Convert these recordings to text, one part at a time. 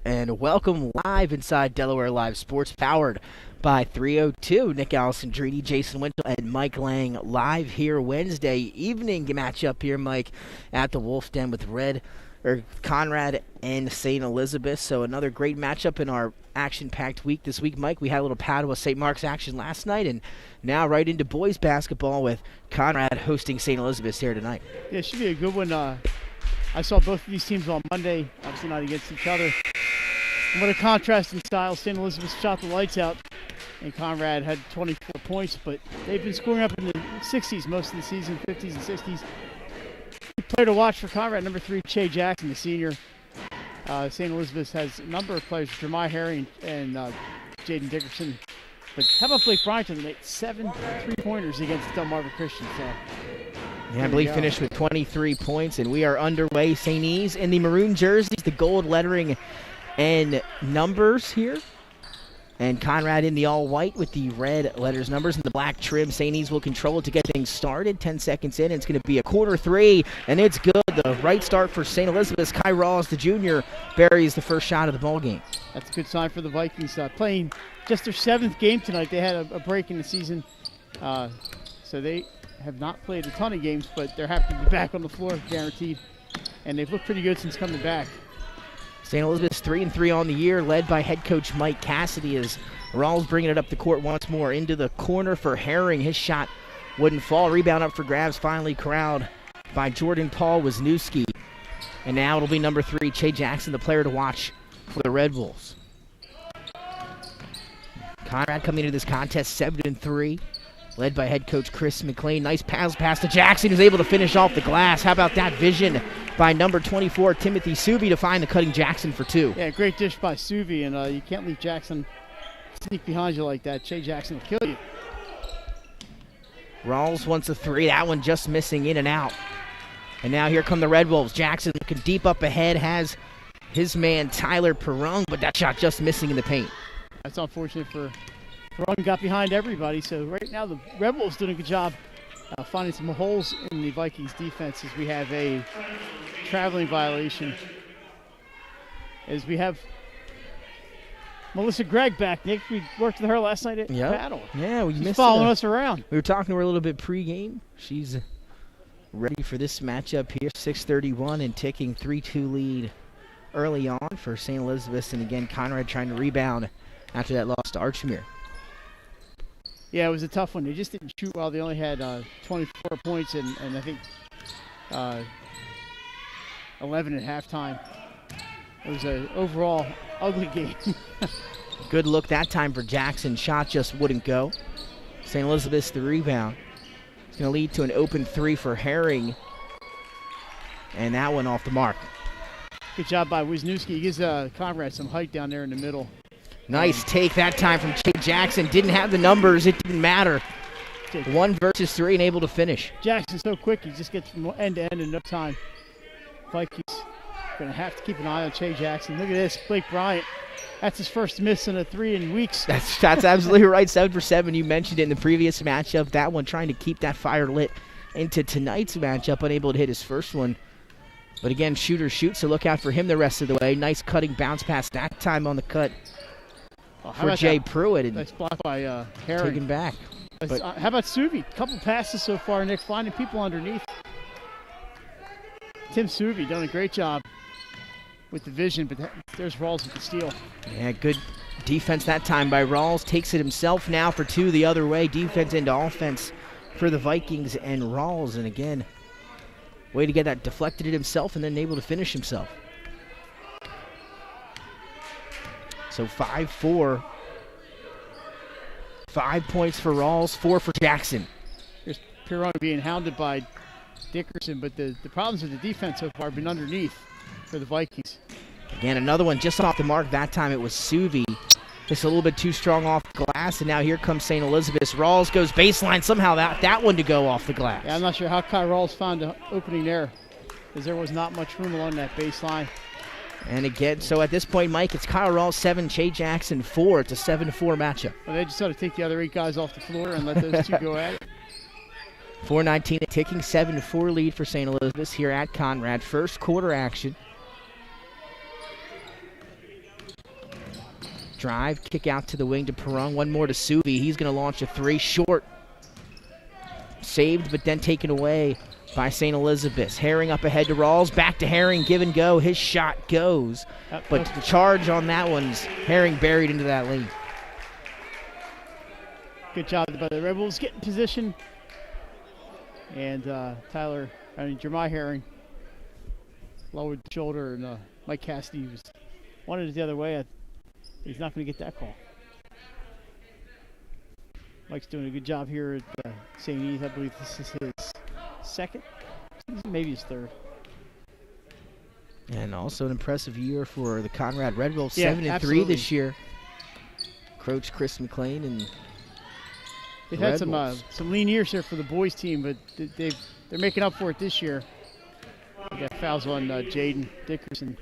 and welcome live inside Delaware Live Sports, powered by 302. Nick Alessandrini, Jason Winchell, and Mike Lang live here Wednesday evening matchup here, Mike, at the Wolf Den with Conrad and St. Elizabeth. So another great matchup in our action-packed week this week, Mike. We had a little Padua St. Mark's action last night, and now right into boys basketball with Conrad hosting St. Elizabeth here tonight. Yeah, it should be a good one. I saw both of these teams on Monday, obviously not against each other. And what a contrast in style. St. Elizabeth shot the lights out, and Conrad had 24 points, but they've been scoring up in the 60s most of the season, 50s and 60s. Player to watch for Conrad, number 3, Che Jackson, the senior. St. Elizabeth has a number of players, Jeremiah Herring and Jaden Dickerson. But how about Blake Bryant tonight? 7 3-pointers against Delmarva Christian. So, yeah, I believe finished with 23 points, and we are underway. St. E's in the maroon jerseys, the gold lettering and numbers here. And Conrad in the all-white with the red letters, numbers, and the black trim. St. E's will control it to get things started. 10 seconds in, and it's going to be a quarter three, and it's good. The right start for St. Elizabeth. Kai Rawls, the junior, buries the first shot of the ball game. That's a good sign for the Vikings. Playing just their 7th game tonight. They had a break in the season, so they have not played a ton of games, but they're happy to be back on the floor, guaranteed. And they've looked pretty good since coming back. St. Elizabeth's 3-3 on the year, led by head coach Mike Cassidy, as Rawls bringing it up the court once more into the corner for Herring. His shot wouldn't fall. Rebound up for grabs, finally corralled by Jordan Paul Wisniewski. And now it'll be number 3, Che Jackson, the player to watch for the Red Wolves. Conrad coming into this contest 7-3, led by head coach Chris McLean. Nice pass to Jackson, who's able to finish off the glass. How about that vision by number 24, Timothy Subi, to find the cutting Jackson for 2. Yeah, great dish by Subi, and you can't leave Jackson sneak behind you like that. Che Jackson will kill you. Rawls wants a 3. That one just missing, in and out. And now here come the Red Wolves. Jackson looking deep up ahead, has his man Tyler Perrung, but that shot just missing in the paint. That's unfortunate for Perrung. Got behind everybody, so right now the Red Wolves doing a good job finding some holes in the Vikings defense, as we have a traveling violation. As we have Melissa Gregg back. Nick, we worked with her last night at Battle. Yeah, She's following us around. We were talking to her a little bit pregame. She's ready for this matchup here. 6:31 and ticking, 3-2 lead early on for St. Elizabeth. And again, Conrad trying to rebound after that loss to Archmere. Yeah, it was a tough one. They just didn't shoot well. They only had 24 points and I think 11 at halftime. It was an overall ugly game. Good look that time for Jackson. Shot just wouldn't go. St. Elizabeth's the rebound. It's going to lead to an open 3 for Herring. And that one off the mark. Good job by Wisniewski. He gives Conrad some height down there in the middle. Nice take that time from Che Jackson. Didn't have the numbers. It didn't matter. 1 versus 3 and able to finish. Jackson's so quick. He just gets from end to end in no time. Vikings going to have to keep an eye on Che Jackson. Look at this. Blake Bryant. That's his first miss in a 3 in weeks. That's absolutely right. 7 for 7. You mentioned it in the previous matchup. That one trying to keep that fire lit into tonight's matchup. Unable to hit his first one. But again, shooter shoots, so look out for him the rest of the way. Nice cutting bounce pass that time on the cut. For Jay Pruitt, and nice block by Herring. Taken back. How about Subi? Couple passes so far, Nick, finding people underneath. Tim Subi done a great job with the vision, but there's Rawls with the steal. Yeah, good defense that time by Rawls. Takes it himself now for 2 the other way. Defense into offense for the Vikings and Rawls. And again, way to get that deflected it himself and then able to finish himself. So 5-4. 5 points for Rawls, 4 for Jackson. Here's Perrung being hounded by Dickerson, but the problems with the defense so far have been underneath for the Vikings. Again, another one just off the mark. That time it was Suvi. Just a little bit too strong off the glass, and now here comes St. Elizabeth. Rawls goes baseline. Somehow that one to go off the glass. Yeah, I'm not sure how Kai Rawls found an opening there, because there was not much room along that baseline. And again, so at this point, Mike, it's Kyle Rawls 7, Che Jackson 4. It's a 7-4 matchup. Well, they just ought to take the other 8 guys off the floor and let those 2 go at it. 4:19 ticking, 7-4 lead for St. Elizabeth here at Conrad. First quarter action. Drive, kick out to the wing to Perung. One more to Suvi. He's going to launch a three short. Saved, but then taken away by St. Elizabeth's. Herring up ahead to Rawls. Back to Herring. Give and go. His shot goes. But the charge on that one's Herring buried into that lane. Good job by the Rebels. Get in position. And Jeremiah Herring lowered the shoulder, and Mike Cassidy wanted it the other way. He's not going to get that call. Mike's doing a good job here at St. E's. I believe this is his second, maybe his third. And also an impressive year for the Conrad Red Wolves, Yeah, 7-3 this year. Coach Chris McLean and they've had some lean years here for the boys team, but they're making up for it this year. They got fouls on Jaden Dickerson.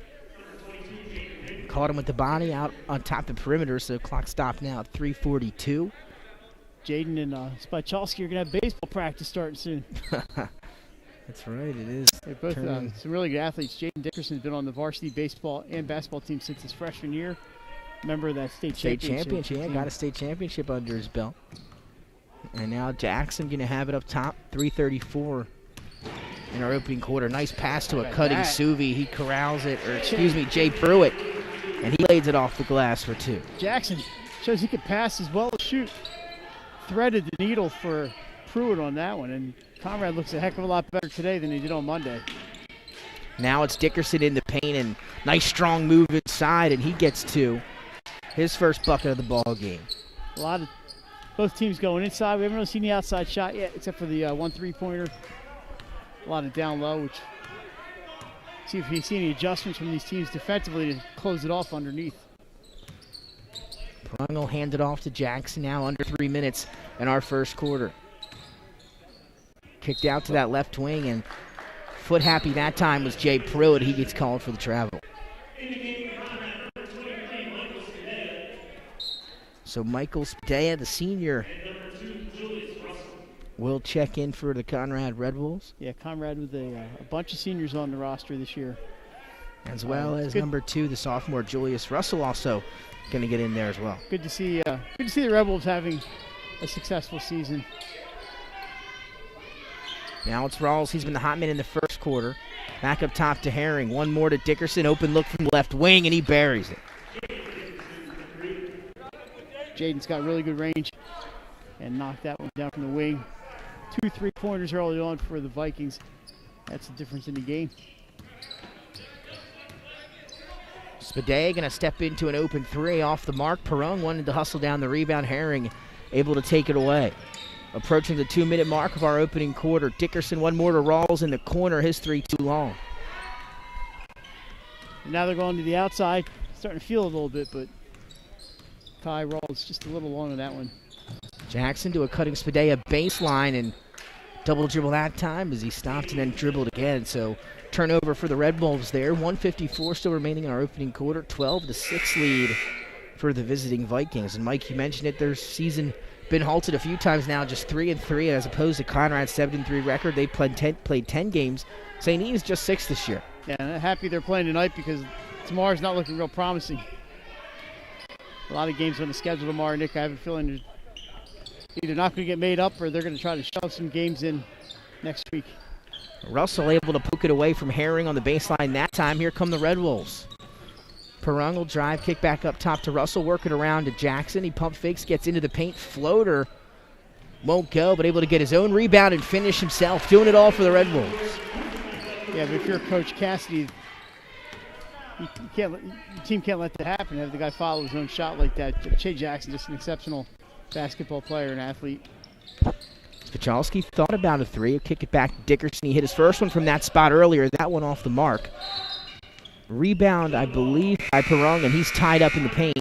Caught him with the body out on top of the perimeter, so clock stopped now at 3:42. Jaden and Spychalski are going to have baseball practice starting soon. That's right, it is. They're both some really good athletes. Jaden Dickerson's been on the varsity baseball and basketball team since his freshman year. Member of that state championship. Yeah, got a state championship under his belt. And now Jackson going to have it up top, 3:34 in our opening quarter. Nice pass to a cutting Suvi. He corrals it, Jay Pruitt. And he lays it off the glass for two. Jackson shows he can pass as well as shoot. Threaded the needle for Pruitt on that one. And Conrad looks a heck of a lot better today than he did on Monday. Now it's Dickerson in the paint, and nice strong move inside, and he gets two. His first bucket of the ball game. Both teams going inside. We haven't really seen the outside shot yet, except for the 1 3-pointer. A lot of down low, which see if you see any adjustments from these teams defensively to close it off underneath. Perung will hand it off to Jackson now, under 3 minutes in our first quarter. Kicked out to that left wing, and foot happy that time was Jay Pruitt. He gets called for the travel. So Michael Spadea, the senior, will check in for the Conrad Red Wolves. Yeah, Conrad with a bunch of seniors on the roster this year. As well as number 2, the sophomore Julius Russell, also going to get in there as well. Good to see the Red Wolves having a successful season. Now it's Rawls. He's been the hot man in the first quarter. Back up top to Herring. One more to Dickerson. Open look from the left wing, and he buries it. Jaden's got really good range and knocked that one down from the wing. 2 3-pointers early on for the Vikings. That's the difference in the game. Spadea going to step into an open 3 off the mark. Perung wanted to hustle down the rebound. Herring able to take it away. Approaching the 2-minute mark of our opening quarter. Dickerson, one more to Rawls in the corner. His 3 too long. And now they're going to the outside. Starting to feel a little bit, but Kai Rawls just a little long on that one. Jackson to a cutting Spadea baseline, and double dribble that time as he stopped and then dribbled again. So turnover for the Red Wolves there. 1:54 still remaining in our opening quarter. 12-6 lead for the visiting Vikings. And Mike, you mentioned it, their season been halted a few times now, just 3-3 as opposed to Conrad's 7-3 record. They played 10 games. St. E's just 6 this year. Yeah, and I'm happy they're playing tonight because tomorrow's not looking real promising. A lot of games on the schedule tomorrow, Nick. I have a feeling they're either not going to get made up or they're going to try to shove some games in next week. Russell able to poke it away from Herring on the baseline that time. Here come the Red Wolves. Perung will drive, kick back up top to Russell, work it around to Jackson. He pump fakes, gets into the paint, floater. Won't go, but able to get his own rebound and finish himself. Doing it all for the Red Wolves. Yeah, but if you're Coach Cassidy, your team can't let that happen. Have the guy follow his own shot like that. Shea Jackson, just an exceptional basketball player and athlete. Spychalski thought about a 3. He'll kick it back to Dickerson. He hit his first one from that spot earlier. That one off the mark. Rebound, I believe, by Perung, and he's tied up in the paint.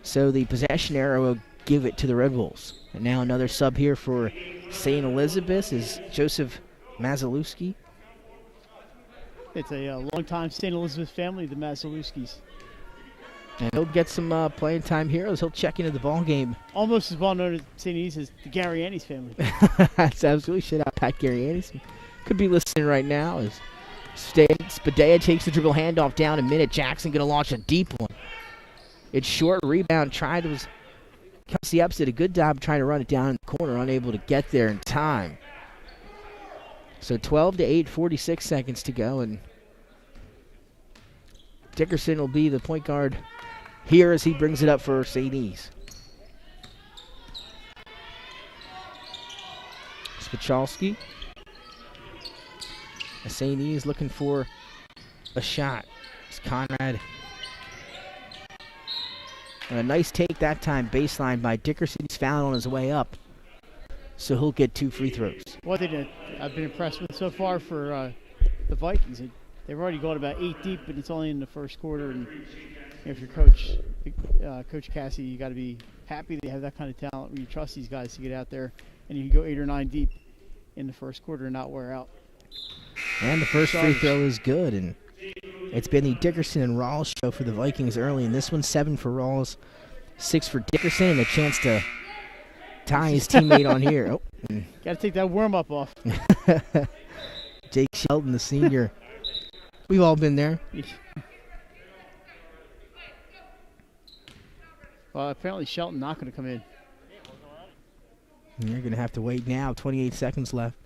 So the possession arrow will give it to the Red Wolves. And now another sub here for St. Elizabeth is Joseph Mazalewski. It's a long-time St. Elizabeth family, the Mazalewskis. And he'll get some playing time here as he'll check into the ball game. Almost as well known at St. E's as the Garrianis family. That's absolutely shit out Pat Garrianis. Could be listening right now as Spadea takes the dribble handoff down a minute. Jackson going to launch a deep one. It's short rebound. Kelsey Epps did a good job trying to run it down in the corner, unable to get there in time. So 12-8, 46 seconds to go, and Dickerson will be the point guard here as he brings it up for St. E's. Spachalski. St. E's looking for a shot. It's Conrad. And a nice take that time, baseline by Dickerson. He's fouled on his way up, so he'll get 2 free throws. What I've been impressed with so far for the Vikings. They've already gone about 8 deep, but it's only in the first quarter. And if you're Coach Cassie, you got to be happy that you have that kind of talent when you trust these guys to get out there and you can go 8 or 9 deep in the first quarter and not wear out. And the first free throw is good, and it's been the Dickerson and Rawls show for the Vikings early. In this one, 7 for Rawls, 6 for Dickerson, and a chance to tie his teammate on here. Oh, got to take that warm-up off. Jake Shelton, the senior. We've all been there. Well, apparently Shelton not going to come in. And you're going to have to wait now. 28 seconds left.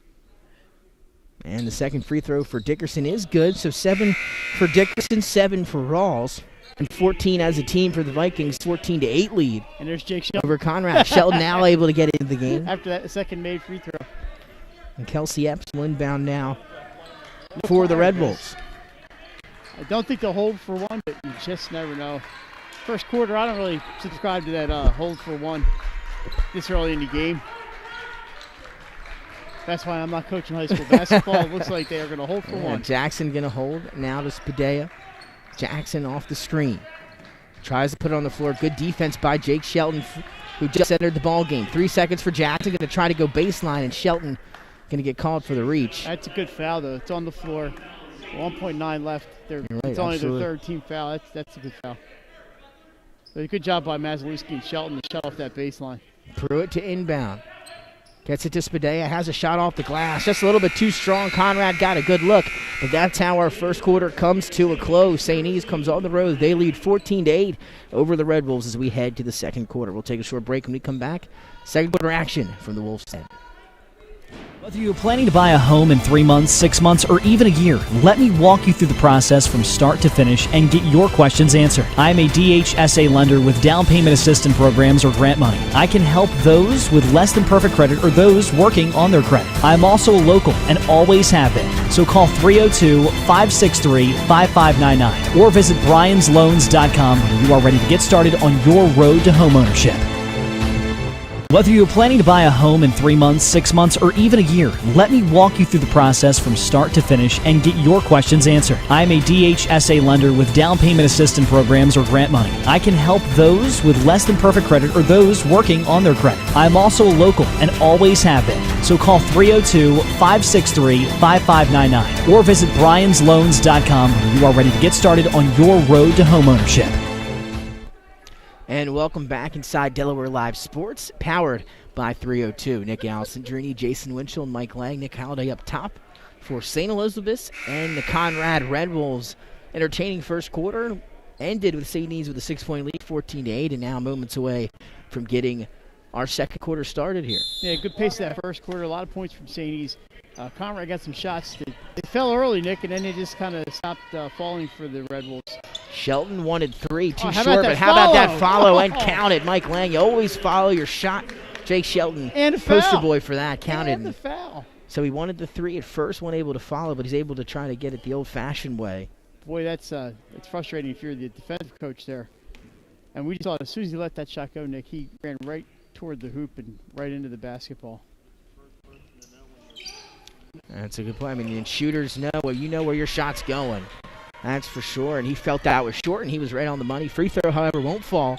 And the second free throw for Dickerson is good. So 7 for Dickerson, 7 for Rawls, and 14 as a team for the Vikings. 14-8 lead. And there's Jake Shelton over Conrad. Shelton now able to get into the game after that second made free throw. And Kelsey Epps will inbound now for the Red Bulls. I don't think they'll hold for one, but you just never know. First quarter, I don't really subscribe to that hold for one this early in the game. That's why I'm not coaching high school basketball. It looks like they are going to hold for one. Jackson going to hold now to Spadea. Jackson off the screen. Tries to put it on the floor. Good defense by Jake Shelton, who just entered the ball game. 3 seconds for Jackson. Going to try to go baseline, and Shelton going to get called for the reach. That's a good foul, though. It's on the floor. 1.9 left. Right, it's only absolutely. their third team foul. That's a good foul. So a good job by Maslewski and Shelton to shut off that baseline. Pruitt to inbound. Gets it to Spadea, has a shot off the glass. Just a little bit too strong. Conrad got a good look, but that's how our first quarter comes to a close. St. E's comes on the road. They lead 14-8 over the Red Wolves as we head to the second quarter. We'll take a short break when we come back. Second quarter action from the Wolves' end. Whether you're planning to buy a home in 3 months, 6 months, or even a year, let me walk you through the process from start to finish and get your questions answered. I'm a DHSA lender with down payment assistance programs or grant money. I can help those with less than perfect credit or those working on their credit. I'm also a local and always have been. So call 302-563-5599 or visit bryans.loans.com when you are ready to get started on your road to homeownership. Whether you're planning to buy a home in 3 months, 6 months, or even a year, let me walk you through the process from start to finish and get your questions answered. I'm a DHSA lender with down payment assistance programs or grant money. I can help those with less than perfect credit or those working on their credit. I'm also a local and always have been. So call 302-563-5599 or visit bryans.loans.com when you are ready to get started on your road to homeownership. And welcome back inside Delaware Live Sports, powered by 302. Nick Alessandrini, Jason Winchell, and Mike Lang. Nick Halliday up top for St. Elizabeth and the Conrad Red Wolves. Entertaining first quarter. Ended with St. E's with a 6-point lead, 14-8, and now moments away from getting our second quarter started here. Yeah, good pace of that first quarter. A lot of points from St. E's. Conrad got some shots. They fell early, Nick, and then they just kind of stopped falling for the Red Wolves. Shelton wanted 3, too how short, about but how about that follow and counted? Mike Lang, you always follow your shot. Jake Shelton, and a poster foul. boy for that, counted. And the foul. So he wanted the 3 at first, wasn't able to follow, but he's able to try to get it the old-fashioned way. Boy, it's frustrating if you're the defensive coach there. And we saw as soon as he let that shot go, Nick, he ran right toward the hoop and right into the basketball. That's a good play. I mean, and shooters know, well, you know where your shot's going. That's for sure. And he felt that was short, and he was right on the money. Free throw, however, won't fall.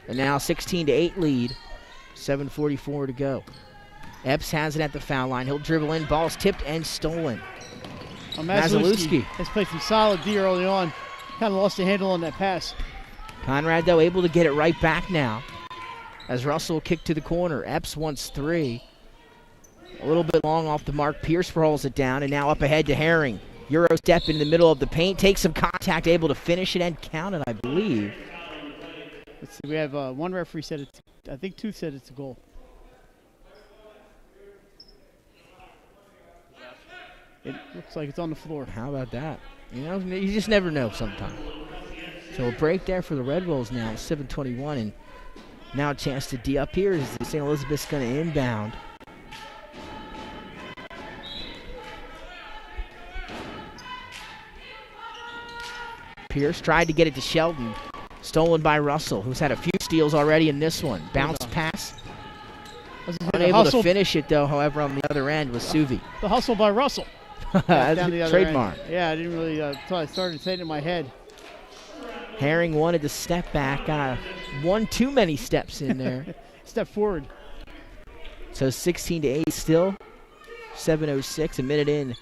And now 16-8 lead. 7:44 to go. Epps has it at the foul line. He'll dribble in. Ball's tipped and stolen. Well, Maslewski has played some solid D early on. Kind of lost the handle on that pass. Conrad, though, able to get it right back now. As Russell kicked to the corner. Epps wants 3. A little bit long off the mark. Pierce rolls it down, and now up ahead to Herring. Euro step in the middle of the paint, takes some contact, able to finish it and count it, I believe. Let's see. We have one referee said it's. I think two said it's a goal. It looks like it's on the floor. How about that? You know, you just never know sometimes. So a break there for the Red Wolves now, 7:21, and now a chance to D up here. Is St. Elizabeth's going to inbound? Pierce tried to get it to Shelton. Stolen by Russell, who's had a few steals already in this one. Bounce pass. Unable to finish it, though, however, on the other end was Suvi. The hustle by Russell. That's down the other trademark. End. Yeah, I didn't really until I started saying it in my head. Herring wanted to step back. One too many steps in there. Step forward. So 16-8 still. 7:06, a minute in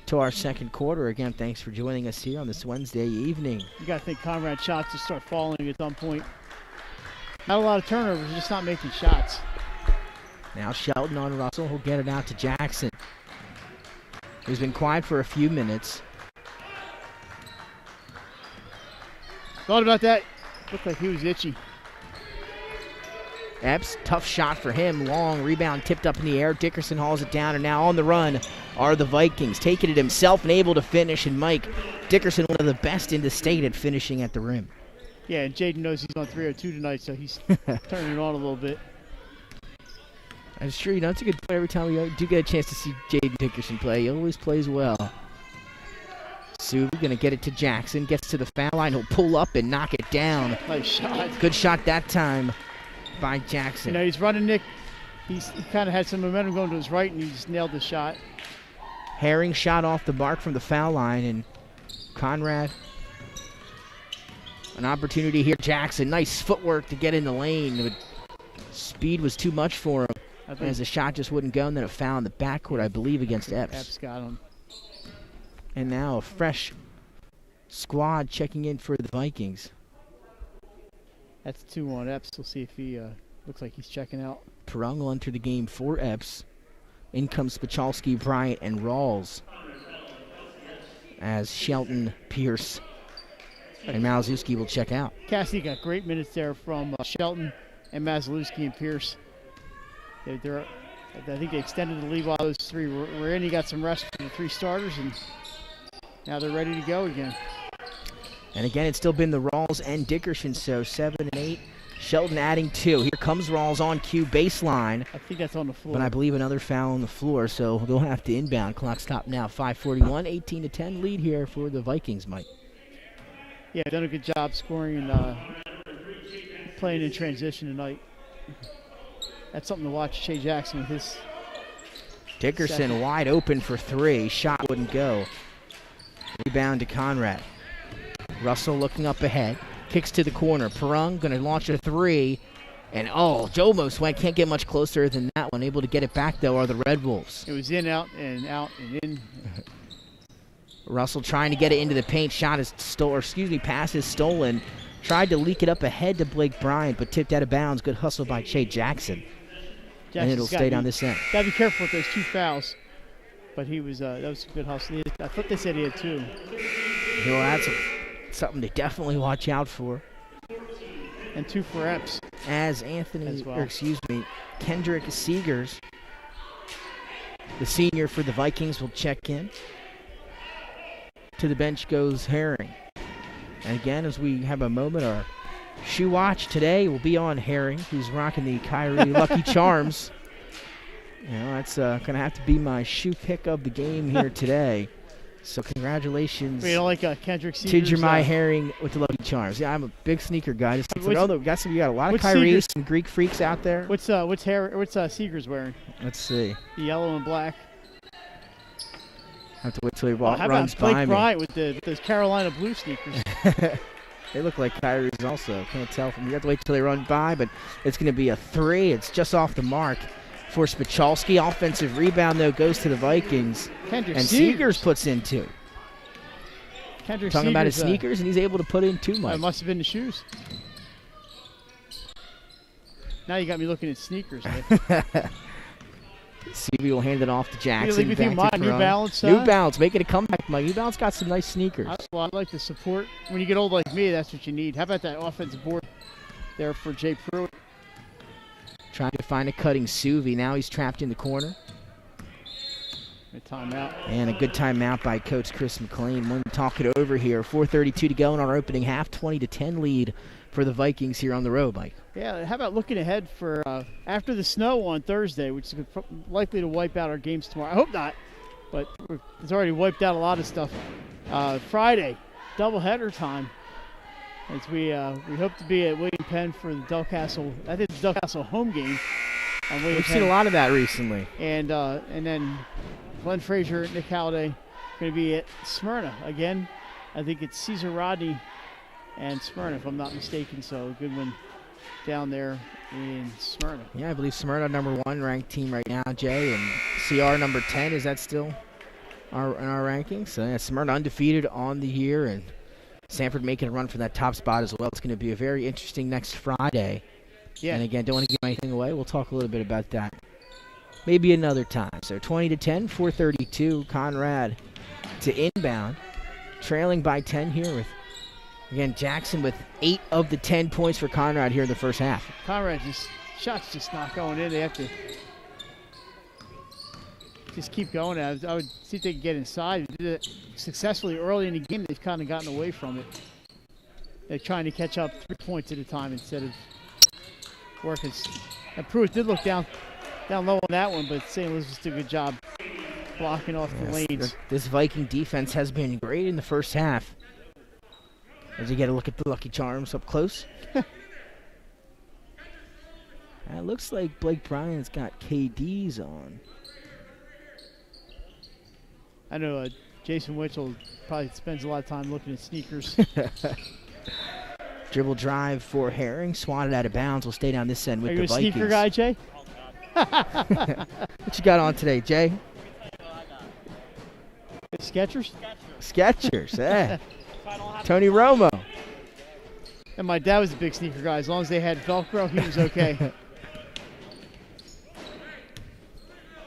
to our second quarter. Again, thanks for joining us here on this Wednesday evening. You got to think Conrad shots to start falling at some point. Not a lot of turnovers, just not making shots. Now Shelton on Russell. He'll get it out to Jackson. He's been quiet for a few minutes. Thought about that. Looked like he was itchy. Epps, tough shot for him. Long rebound tipped up in the air. Dickerson hauls it down, and now on the run are the Vikings. Taking it himself and able to finish. And Mike Dickerson, one of the best in the state at finishing at the rim. Yeah, and Jaden knows he's on 302 tonight, so he's turning it on a little bit. That's true. You know, it's a good play every time we do get a chance to see Jaden Dickerson play. He always plays well. Suvi going to get it to Jackson. Gets to the foul line. He'll pull up and knock it down. Nice shot. Good shot that time by Jackson. You know, he's running, Nick. He kind of had some momentum going to his right, and he just nailed the shot. Herring shot off the mark from the foul line, and Conrad, an opportunity here. Jackson, nice footwork to get in the lane. But speed was too much for him as the shot just wouldn't go, and then a foul in the backcourt, I believe, against Epps. Epps got him. And now a fresh squad checking in for the Vikings. That's 2 on Epps. We'll see if he looks like he's checking out. Perung will enter the game for Epps. In comes Spachalski, Bryant, and Rawls. As Shelton, Pierce, and Malzewski will check out. Cassidy got great minutes there from Shelton and Mazalewski and Pierce. I think they extended the lead while those three were in. He got some rest for the 3 starters, and now they're ready to go again. And again, it's still been the Rawls and Dickerson, so 7 and 8. Shelton adding 2. Here comes Rawls on cue, baseline. I think that's on the floor. But I believe another foul on the floor, so they'll have to inbound. Clock stop now, 5:41, 18-10 lead here for the Vikings, Mike. Yeah, done a good job scoring and playing in transition tonight. That's something to watch. Shea Jackson with his Dickerson second. wide open for 3. Shot wouldn't go. Rebound to Conrad. Russell looking up ahead. Kicks to the corner. Perung going to launch a 3. And, Jomos can't get much closer than that one. Able to get it back, though, are the Red Wolves. It was in, out, and in. Russell trying to get it into the paint. Pass is stolen. Tried to leak it up ahead to Blake Bryant, but tipped out of bounds. Good hustle by Shea Jackson. And it'll stay down this end. Got to be careful with those 2 fouls. But that was a good hustle. I thought they said he had 2. Well, that's something to definitely watch out for. And 2 for Epps. As Kendrick Seegers, the senior for the Vikings, will check in. To the bench goes Herring. And again, as we have a moment, our shoe watch today will be on Herring, who's rocking the Kyrie Lucky Charms. That's going to have to be my shoe pick of the game here today. So congratulations You don't like Kendrick Seegers? to Jeremiah Herring with the Lucky Charms. Yeah, I'm a big sneaker guy. You got a lot of Kyries and Greek freaks out there. What's Seegers wearing? Let's see. Yellow and black. I have to wait till he runs how about by Blake me. Bryant with those Carolina blue sneakers? They look like Kyrie's also. Can't tell from. You have to wait till they run by, but it's going to be a 3. It's just off the mark for Spachalski. Offensive rebound, though, goes to the Vikings. Kendrick and Seegers puts in 2. Kendrick Talking Seegers, about his sneakers, and he's able to put in 2, Mike. It must have been the shoes. Now you got me looking at sneakers. CB will hand it off to Jackson. New Balance. New Balance, making a comeback, Mike. New Balance got some nice sneakers. I like the support. When you get old like me, that's what you need. How about that offensive board? there for Jay Pruitt. Trying to find a cutting Suvi. Now he's trapped in the corner. A timeout. And a good timeout by Coach Chris McLean. We'll talk it over here. 4:32 to go in our opening half. 20-10 lead for the Vikings here on the road, Mike. Yeah, how about looking ahead for after the snow on Thursday, which is likely to wipe out our games tomorrow. I hope not, but it's already wiped out a lot of stuff. Friday, doubleheader time. As we hope to be at William Penn for the Delcastle. I think it's Delcastle home game. We've seen a lot of that recently. And then Glenn Frazier, Nick Halliday, going to be at Smyrna again. I think it's Caesar Rodney and Smyrna, if I'm not mistaken. So a good one down there in Smyrna. Yeah, I believe Smyrna #1 ranked team right now, Jay, and CR #10. Is that still in our rankings? So yeah, Smyrna undefeated on the year, and Sanford making a run for that top spot as well. It's going to be a very interesting next Friday. Yeah. And again, don't want to give anything away. We'll talk a little bit about that maybe another time. So 20-10, 4:32. Conrad to inbound, trailing by 10 here with, again, Jackson with 8 of the 10 points for Conrad here in the first half. Conrad shots just not going in. They have to just keep going. I would see if they could get inside. They did it successfully early in the game. They've kind of gotten away from it. They're trying to catch up 3 points at a time instead of working. And Pruitt did look down low on that one, but St. Elizabeth's did a good job blocking off the lanes. This Viking defense has been great in the first half. As you get a look at the Lucky Charms up close. It looks like Blake Bryan's got KDs on. I know Jason Winchell probably spends a lot of time looking at sneakers. Dribble drive for Herring, swatted out of bounds. Will stay down this end with the Vikings. Are you a sneaker guy, Jay? What you got on today, Jay? Skechers? Skechers, yeah. Tony Romo. And my dad was a big sneaker guy. As long as they had Velcro, he was okay.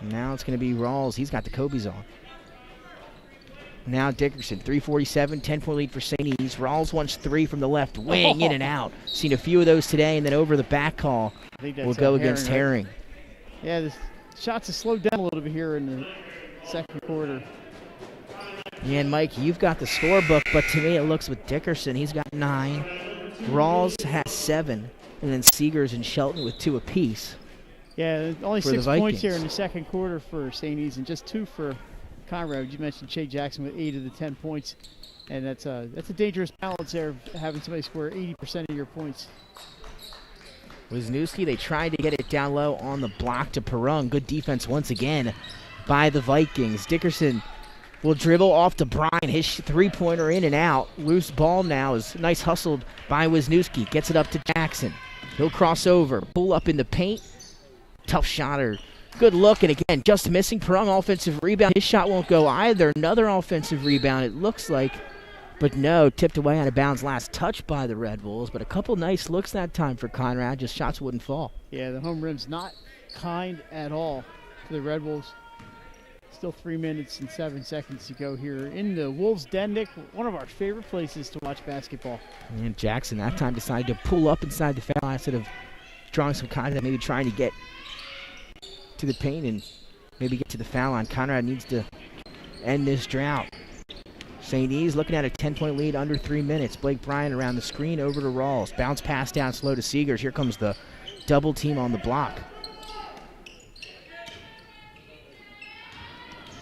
Now it's going to be Rawls. He's got the Kobe's on. Now Dickerson, 3:47, 10-point lead for St. E's. Rawls wants 3 from the left wing, in and out. Seen a few of those today, and then over the back call will go against Herring. Right? Yeah, the shots have slowed down a little bit here in the second quarter. Yeah, and Mike, you've got the scorebook, but to me it looks with Dickerson, he's got 9. Rawls has 7, and then Seegers and Shelton with 2 apiece. Yeah, only 6 points here in the second quarter for St. E's, and just 2 for Conrad. You mentioned Shea Jackson with 8 of the 10 points, and that's a dangerous balance there, having somebody score 80% of your points. Wisniewski, they tried to get it down low on the block to Perung. Good defense once again by the Vikings. Dickerson will dribble off to Bryan. His three-pointer in and out. Loose ball now is nice hustled by Wisniewski. Gets it up to Jackson. He'll cross over. Pull up in the paint. Tough shotter. Good look, and again, just missing. Perung offensive rebound. His shot won't go either. Another offensive rebound, it looks like. But no, tipped away out of bounds. Last touch by the Red Bulls. But a couple nice looks that time for Conrad. Just shots wouldn't fall. Yeah, the home rim's not kind at all for the Red Bulls. Still 3 minutes and 7 seconds to go here in the Wolves' Den, Nick, one of our favorite places to watch basketball. And Jackson that time decided to pull up inside the foul line instead of drawing some contact, maybe trying to get to the paint and maybe get to the foul line. Conrad needs to end this drought. St. E's looking at a 10-point lead under 3 minutes. Blake Bryan around the screen over to Rawls. Bounce pass down slow to Seegers. Here comes the double team on the block.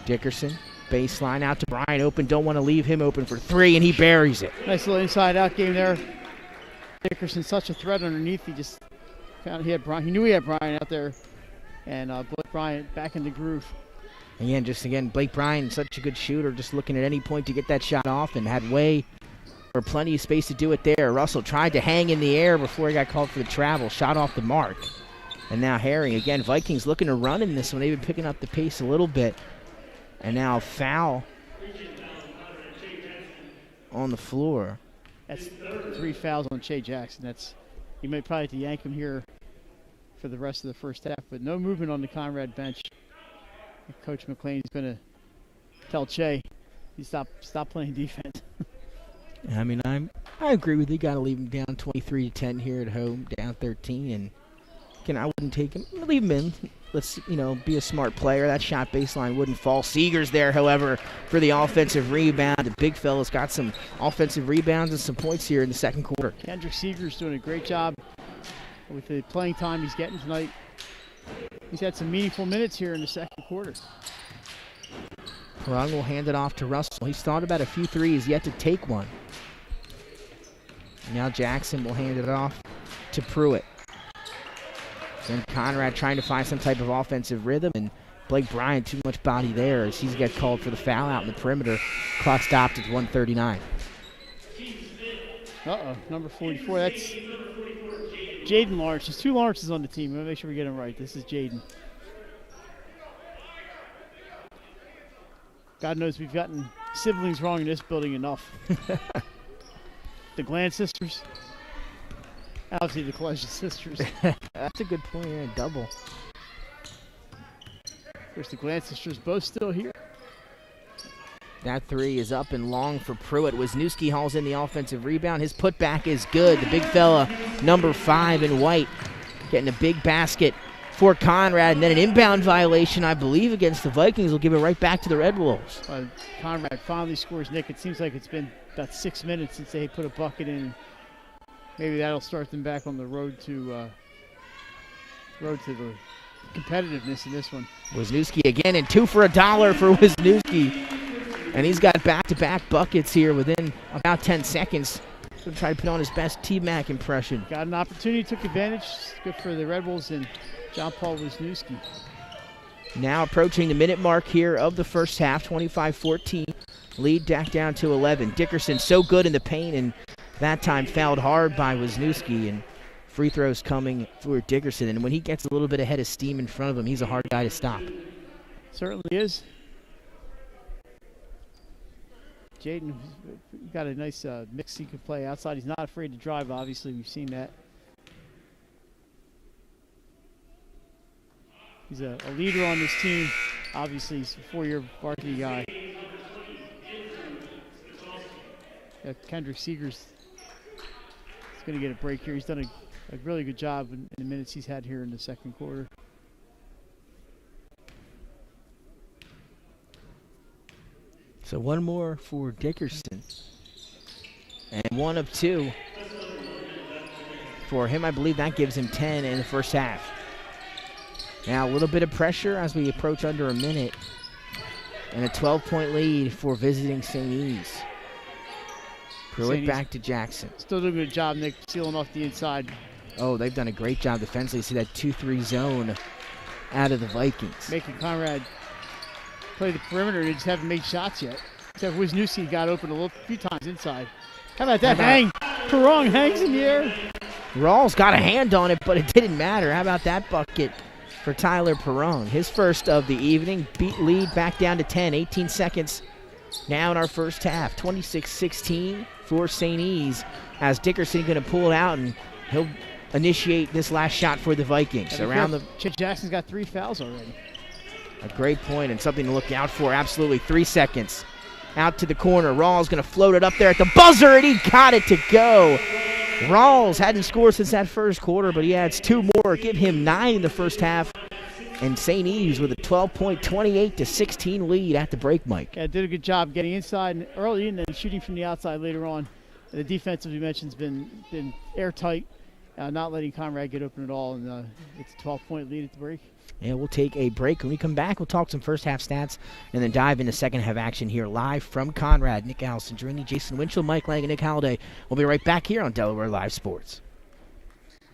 Dickerson, baseline out to Bryan. Open, don't want to leave him open for 3, and he buries it. Nice little inside-out game there. Dickerson, such a threat underneath. He just found he knew he had Bryan out there, and Blake Bryan back in the groove. Again, Blake Bryan, such a good shooter, just looking at any point to get that shot off, and had plenty of space to do it there. Russell tried to hang in the air before he got called for the travel. Shot off the mark. And now Herring, again, Vikings looking to run in this one. They've been picking up the pace a little bit. And now foul on the floor. That's 3 fouls on Shea Jackson. You might probably have to yank him here for the rest of the first half, but no movement on the Conrad bench. Coach McLean's going to tell Shea he stop playing defense. I mean, I agree with you. Got to leave him down 23-10 here at home, down 13, and I wouldn't take him. Leave him in. Let's be a smart player. That shot baseline wouldn't fall. Seegers there, however, for the offensive rebound. The big fella's got some offensive rebounds and some points here in the second quarter. Kendrick Seegers doing a great job with the playing time he's getting tonight. He's had some meaningful minutes here in the second quarter. Perron will hand it off to Russell. He's thought about a few threes, yet to take one. Now Jackson will hand it off to Pruitt. Then Conrad trying to find some type of offensive rhythm, and Blake Bryant too much body there as he's got called for the foul out in the perimeter. Clock stopped at 1:39. Number 44. That's Jaden Lawrence. There's two Lawrences on the team. We'll make sure we get him right. This is Jaden. God knows we've gotten siblings wrong in this building enough. The Glenn sisters. Obviously the Collegian sisters. That's a good point. Yeah, double. Of course, the Glenn sisters both still here. That three is up and long for Pruitt. Wisniewski hauls in the offensive rebound. His putback is good. The big fella, number 5 in white, getting a big basket for Conrad. And then an inbound violation, I believe, against the Vikings will give it right back to the Red Wolves. Conrad finally scores, Nick. It seems like it's been about 6 minutes since they put a bucket in. Maybe that'll start them back on the road to the competitiveness in this one. Wisniewski again, and 2 for $1 for Wisniewski. And he's got back-to-back buckets here within about 10 seconds. Going to try to put on his best T-Mac impression. Got an opportunity, took advantage. Good for the Red Wolves and John Paul Wisniewski. Now approaching the minute mark here of the first half, 25-14. Lead back down to 11. Dickerson so good in the paint, and that time fouled hard by Wisniewski, and free throws coming for Dickerson. And when he gets a little bit ahead of steam in front of him, he's a hard guy to stop. Certainly is. Jaden got a nice mix he could play outside. He's not afraid to drive, obviously. We've seen that. He's a leader on this team. Obviously, he's a 4-year varsity guy. Kendrick Seegers is going to get a break here. He's done a really good job in the minutes he's had here in the second quarter. So one more for Dickerson. And 1 of 2 for him. I believe that gives him 10 in the first half. Now a little bit of pressure as we approach under a minute. And a 12-point lead for visiting St. E's. Pruitt back to Jackson. Still doing a good job, Nick, sealing off the inside. Oh, they've done a great job defensively. See that 2-3 zone out of the Vikings. Making Conrad play the perimeter. They just haven't made shots yet. Except Wisniewski got open a few times inside. How about that hang? Perron hangs in the air. Rawls got a hand on it, but it didn't matter. How about that bucket for Tyler Perron? His first of the evening. Lead back down to 10, 18 seconds now in our first half. 26-16 for St. E's as Dickerson going to pull it out, and he'll initiate this last shot for the Vikings. Chet Jackson's got 3 fouls already. A great point and something to look out for. Absolutely. 3 seconds. Out to the corner. Rawls going to float it up there at the buzzer, and he got it to go. Rawls hadn't scored since that first quarter, but he adds 2 more. Give him 9 in the first half. And St. E's with a 12-point, 28-16 lead at the break, Mike. Yeah, did a good job getting inside early and then shooting from the outside later on. And the defense, as we mentioned, has been airtight, not letting Conrad get open at all. And it's a 12-point lead at the break. And we'll take a break. When we come back, we'll talk some first half stats and then dive into second half action here live from Conrad. Nick Allison, Jason Winchell, Mike Lang, and Nick Halliday. We'll be right back here on Delaware Live Sports.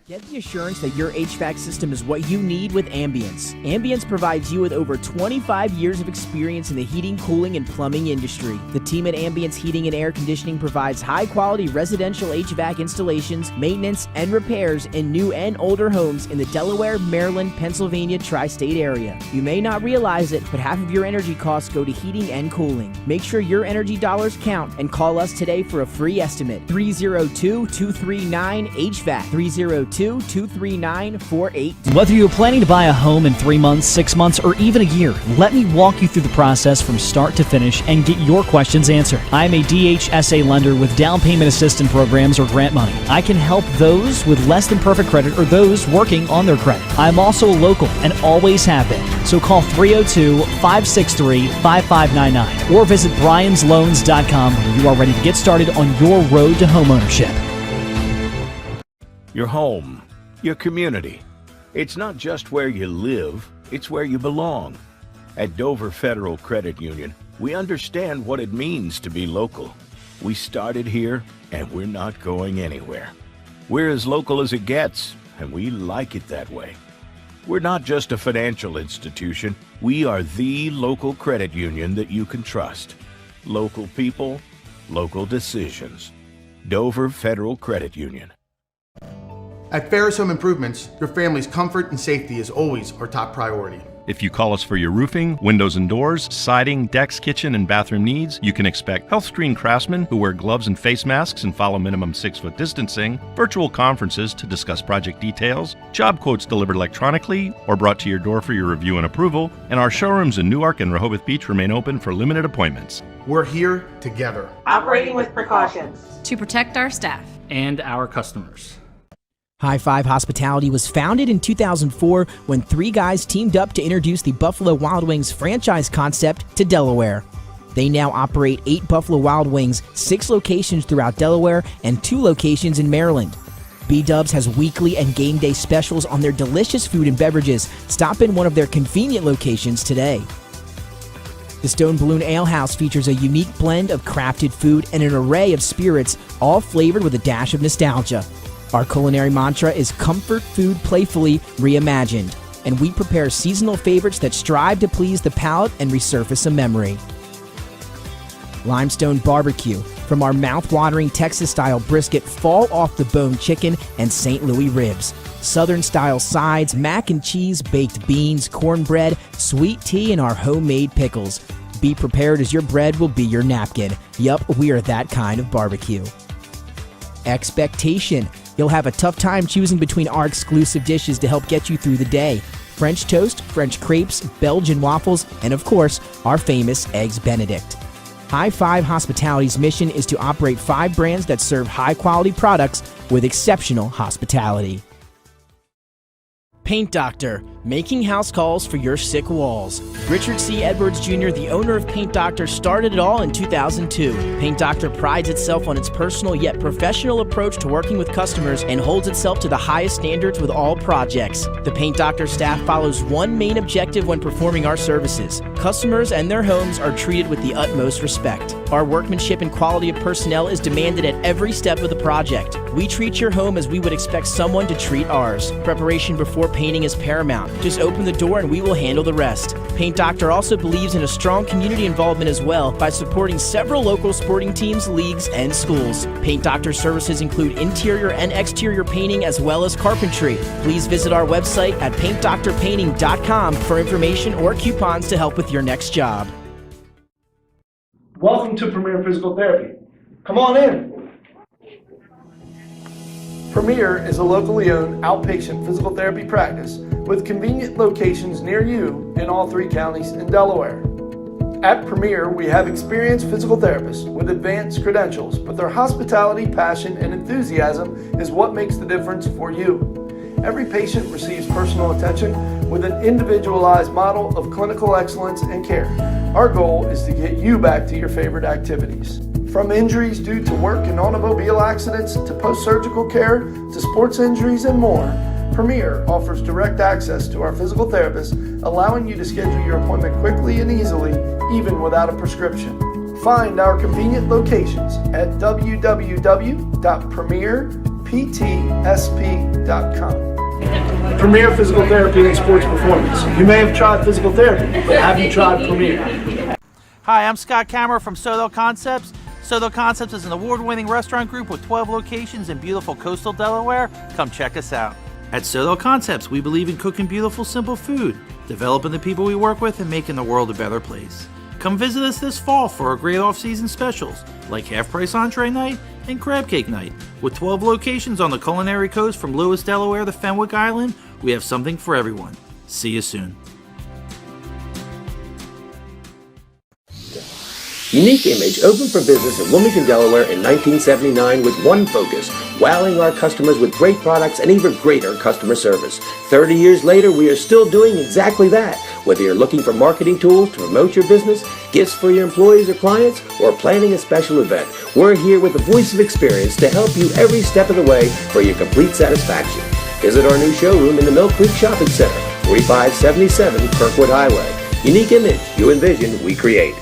Get the assurance that your HVAC system is what you need with Ambience. Ambience provides you with over 25 years of experience in the heating, cooling, and plumbing industry. The team at Ambience Heating and Air Conditioning provides high-quality residential HVAC installations, maintenance, and repairs in new and older homes in the Delaware, Maryland, Pennsylvania tri-state area. You may not realize it, but half of your energy costs go to heating and cooling. Make sure your energy dollars count and call us today for a free estimate. 302-239-HVAC. 302 302-239-48. Whether you're planning to buy a home in 3 months, 6 months, or even a year, let me walk you through the process from start to finish and get your questions answered. I'm a DHSA lender with down payment assistance programs or grant money. I can help those with less than perfect credit or those working on their credit. I'm also local and always have been. So call 302-563-5599 or visit bryans.loans.com when you are ready to get started on your road to homeownership. Your home, your community. It's not just where you live, it's where you belong. At Dover Federal Credit Union, we understand what it means to be local. We started here, and we're not going anywhere. We're as local as it gets, and we like it that way. We're not just a financial institution. We are the local credit union that you can trust. Local people, local decisions. Dover Federal Credit Union. At Ferris Home Improvements, your family's comfort and safety is always our top priority. If you call us for your roofing, windows and doors, siding, decks, kitchen, and bathroom needs, you can expect health screen craftsmen who wear gloves and face masks and follow minimum 6-foot distancing, virtual conferences to discuss project details, job quotes delivered electronically or brought to your door for your review and approval, and our showrooms in Newark and Rehoboth Beach remain open for limited appointments. We're here together. Operating with precautions. To protect our staff. And our customers. High Five Hospitality was founded in 2004 when 3 guys teamed up to introduce the Buffalo Wild Wings franchise concept to Delaware. They now operate 8 Buffalo Wild Wings, 6 locations throughout Delaware, and 2 locations in Maryland. B-Dubs has weekly and game day specials on their delicious food and beverages. Stop in one of their convenient locations today. The Stone Balloon Ale House features a unique blend of crafted food and an array of spirits, all flavored with a dash of nostalgia. Our culinary mantra is comfort food playfully reimagined, and we prepare seasonal favorites that strive to please the palate and resurface a memory. Limestone Barbecue, from our mouth-watering Texas-style brisket, fall-off-the-bone chicken, and St. Louis ribs. Southern-style sides, mac and cheese, baked beans, cornbread, sweet tea, and our homemade pickles. Be prepared as your bread will be your napkin. Yup, we are that kind of barbecue. Expectation. You'll have a tough time choosing between our exclusive dishes to help get you through the day. French toast, French crepes, Belgian waffles, and of course, our famous Eggs Benedict. High Five Hospitality's mission is to operate 5 brands that serve high-quality products with exceptional hospitality. Paint Doctor, making house calls for your sick walls. Richard C. Edwards Jr., the owner of Paint Doctor, started it all in 2002. Paint Doctor prides itself on its personal yet professional approach to working with customers and holds itself to the highest standards with all projects. The Paint Doctor staff follows one main objective when performing our services. Customers and their homes are treated with the utmost respect. Our workmanship and quality of personnel is demanded at every step of the project. We treat your home as we would expect someone to treat ours. Preparation before painting is paramount. Just open the door and we will handle the rest. Paint Doctor also believes in a strong community involvement as well by supporting several local sporting teams, leagues, and schools. Paint Doctor services include interior and exterior painting as well as carpentry. Please visit our website at paintdoctorpainting.com for information or coupons to help with your next job. Welcome to Premier Physical Therapy. Come on in. Premier is a locally owned outpatient physical therapy practice with convenient locations near you in all 3 counties in Delaware. At Premier, we have experienced physical therapists with advanced credentials, but their hospitality, passion, and enthusiasm is what makes the difference for you. Every patient receives personal attention with an individualized model of clinical excellence and care. Our goal is to get you back to your favorite activities. From injuries due to work and automobile accidents to post-surgical care to sports injuries and more, Premier offers direct access to our physical therapists, allowing you to schedule your appointment quickly and easily, even without a prescription. Find our convenient locations at www.premierptsp.com. Premier Physical Therapy and Sports Performance. You may have tried physical therapy, but have you tried Premier? Hi, I'm Scott Kammerer from Sotho Concepts. Sotho Concepts is an award-winning restaurant group with 12 locations in beautiful coastal Delaware. Come check us out. At Sotho Concepts, we believe in cooking beautiful, simple food, developing the people we work with, and making the world a better place. Come visit us this fall for our great off-season specials, like half-price entree night and crab cake night. With 12 locations on the culinary coast from Lewis, Delaware to Fenwick Island, we have something for everyone. See you soon. Unique Image opened for business in Wilmington, Delaware in 1979 with one focus, wowing our customers with great products and even greater customer service. 30 years later, we are still doing exactly that. Whether you're looking for marketing tools to promote your business, gifts for your employees or clients, or planning a special event, we're here with the voice of experience to help you every step of the way for your complete satisfaction. Visit our new showroom in the Mill Creek Shopping Center, 4577 Kirkwood Highway. Unique Image, you envision, we create.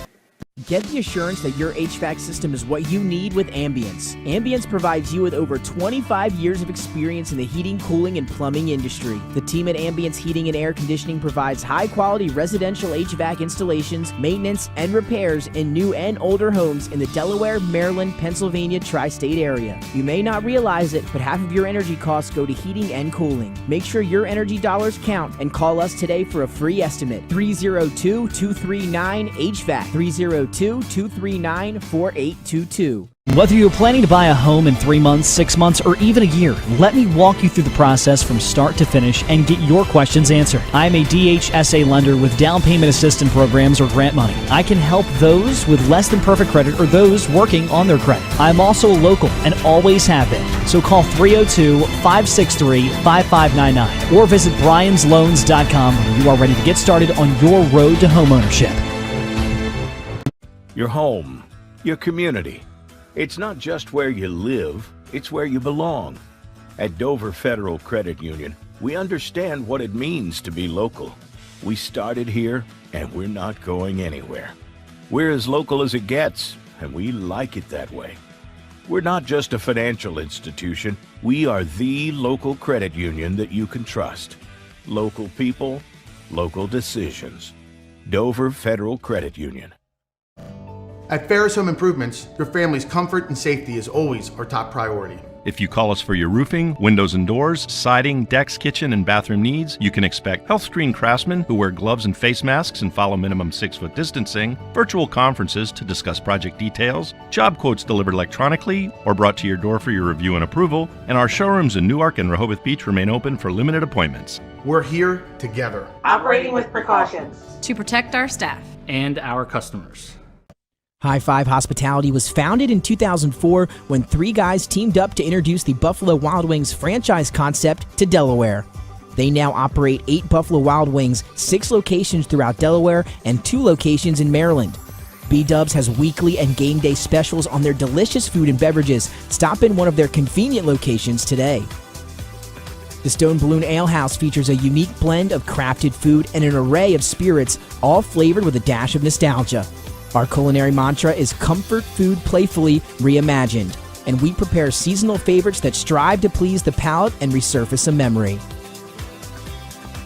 Get the assurance that your HVAC system is what you need with Ambience. Ambience provides you with over 25 years of experience in the heating, cooling, and plumbing industry. The team at Ambience Heating and Air Conditioning provides high-quality residential HVAC installations, maintenance, and repairs in new and older homes in the Delaware, Maryland, Pennsylvania tri-state area. You may not realize it, but half of your energy costs go to heating and cooling. Make sure your energy dollars count and call us today for a free estimate. 302-239-HVAC. 302-239-4822. Whether you're planning to buy a home in 3 months, 6 months, or even a year, let me walk you through the process from start to finish and get your questions answered. I'm a DHSA lender with down payment assistance programs or grant money. I can help those with less than perfect credit or those working on their credit. I'm also local and always have been. So call 302-563-5599 or visit briansloans.com when you are ready to get started on your road to homeownership. Your home, your community. It's not just where you live, it's where you belong. At Dover Federal Credit Union, we understand what it means to be local. We started here, and we're not going anywhere. We're as local as it gets, and we like it that way. We're not just a financial institution, we are the local credit union that you can trust. Local people, local decisions. Dover Federal Credit Union. At Ferris Home Improvements, your family's comfort and safety is always our top priority. If you call us for your roofing, windows and doors, siding, decks, kitchen, and bathroom needs, you can expect health-screened craftsmen who wear gloves and face masks and follow minimum 6-foot distancing, virtual conferences to discuss project details, job quotes delivered electronically or brought to your door for your review and approval, and our showrooms in Newark and Rehoboth Beach remain open for limited appointments. We're here together. Operating with precautions. To protect our staff. And our customers. High Five Hospitality was founded in 2004 when 3 guys teamed up to introduce the Buffalo Wild Wings franchise concept to Delaware. They now operate 8 Buffalo Wild Wings, 6 locations throughout Delaware, and 2 locations in Maryland. B-Dubs has weekly and game day specials on their delicious food and beverages. Stop in one of their convenient locations today. The Stone Balloon Ale House features a unique blend of crafted food and an array of spirits, all flavored with a dash of nostalgia. Our culinary mantra is comfort food playfully reimagined, and we prepare seasonal favorites that strive to please the palate and resurface a memory.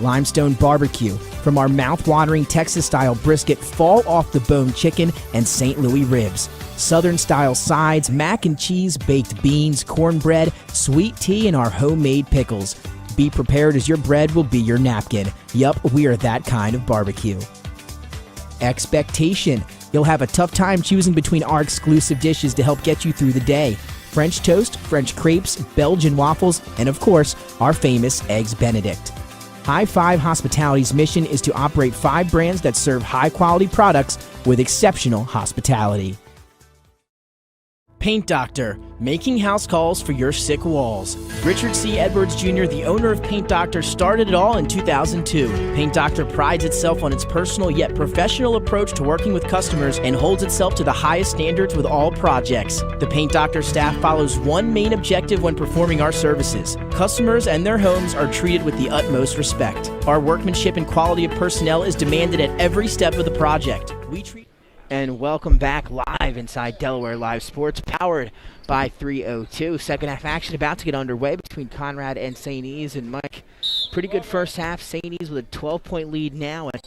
Limestone Barbecue, from our mouth-watering Texas-style brisket, fall-off-the-bone chicken, and St. Louis ribs. Southern-style sides, mac and cheese, baked beans, cornbread, sweet tea, and our homemade pickles. Be prepared as your bread will be your napkin. Yup, we are that kind of barbecue. Expectation. You'll have a tough time choosing between our exclusive dishes to help get you through the day. French toast, French crepes, Belgian waffles, and of course, our famous Eggs Benedict. High Five Hospitality's mission is to operate 5 brands that serve high-quality products with exceptional hospitality. Paint Doctor, making house calls for your sick walls. Richard C. Edwards Jr., the owner of Paint Doctor, started it all in 2002. Paint Doctor prides itself on its personal yet professional approach to working with customers and holds itself to the highest standards with all projects. The Paint Doctor staff follows one main objective when performing our services. Customers and their homes are treated with the utmost respect. Our workmanship and quality of personnel is demanded at every step of the project. And welcome back live inside Delaware Live Sports, powered by 302. Second half action about to get underway between Conrad and St. E's. And Mike, pretty good first half. St. E's with a 12-point lead now. And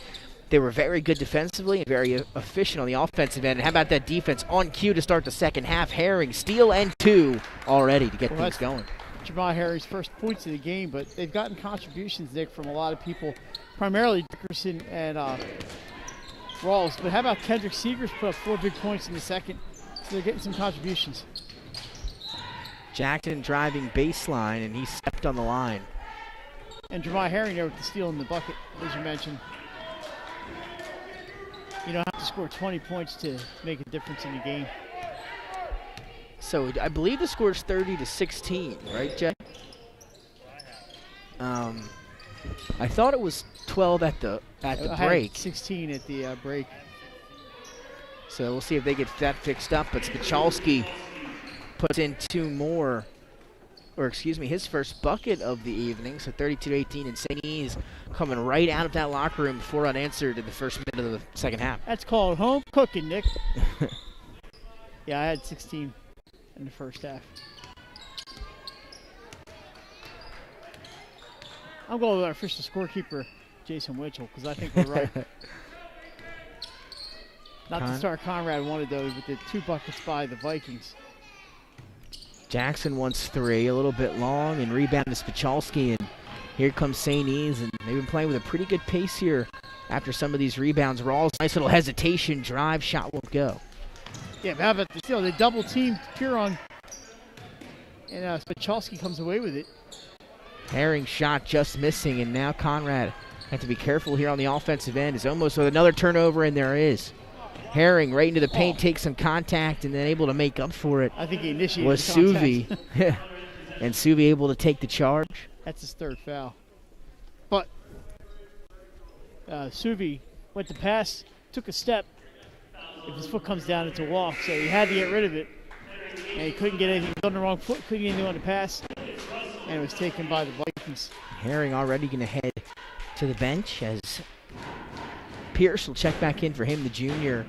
they were very good defensively and very efficient on the offensive end. And how about that defense on cue to start the second half? Herring, steal, and 2 already to get things going. Jamal Harry's first points of the game, but they've gotten contributions, Nick, from a lot of people, primarily Dickerson and Rawls. But how about Kendrick Seegers put up 4 big points in the second, so they're getting some contributions. Jackson driving baseline, and he stepped on the line. And Jeremiah Herring there with the steal in the bucket, as you mentioned. You don't have to score 20 points to make a difference in the game. So I believe the score is 30-16, right, Jay? I thought it was 12 at the break. 16 at the break. So we'll see if they get that fixed up. But Spichalski puts in his first bucket of the evening. So 32-18, and St. E's coming right out of that locker room before unanswered in the first minute of the second half. That's called home cooking, Nick. Yeah, I had 16 in the first half. I'm going with our official scorekeeper, Jason Winchell, because I think we're right. Not the start Conrad wanted, though, with the 2 buckets by the Vikings. Jackson wants 3, a little bit long, and rebound to Spichalski, and here comes St. E's, and they've been playing with a pretty good pace here after some of these rebounds. Rawls, nice little hesitation, drive, shot won't go. Yeah, but how about the steal? They double-teamed Puron, and Spichalski comes away with it. Herring shot just missing, and now Conrad have to be careful here on the offensive end. Is almost with another turnover, and there is. Herring right into the paint, takes some contact, and then able to make up for it. I think he initiated was the contact. Suvi. And Suvi able to take the charge. That's his 3rd foul. But Suvi went to pass, took a step. If his foot comes down, it's a walk, so he had to get rid of it. And he couldn't get anything. He was on the wrong foot, couldn't get anything on the pass. And it was taken by the Vikings. Herring already going to head to the bench as Pierce will check back in for him, the junior.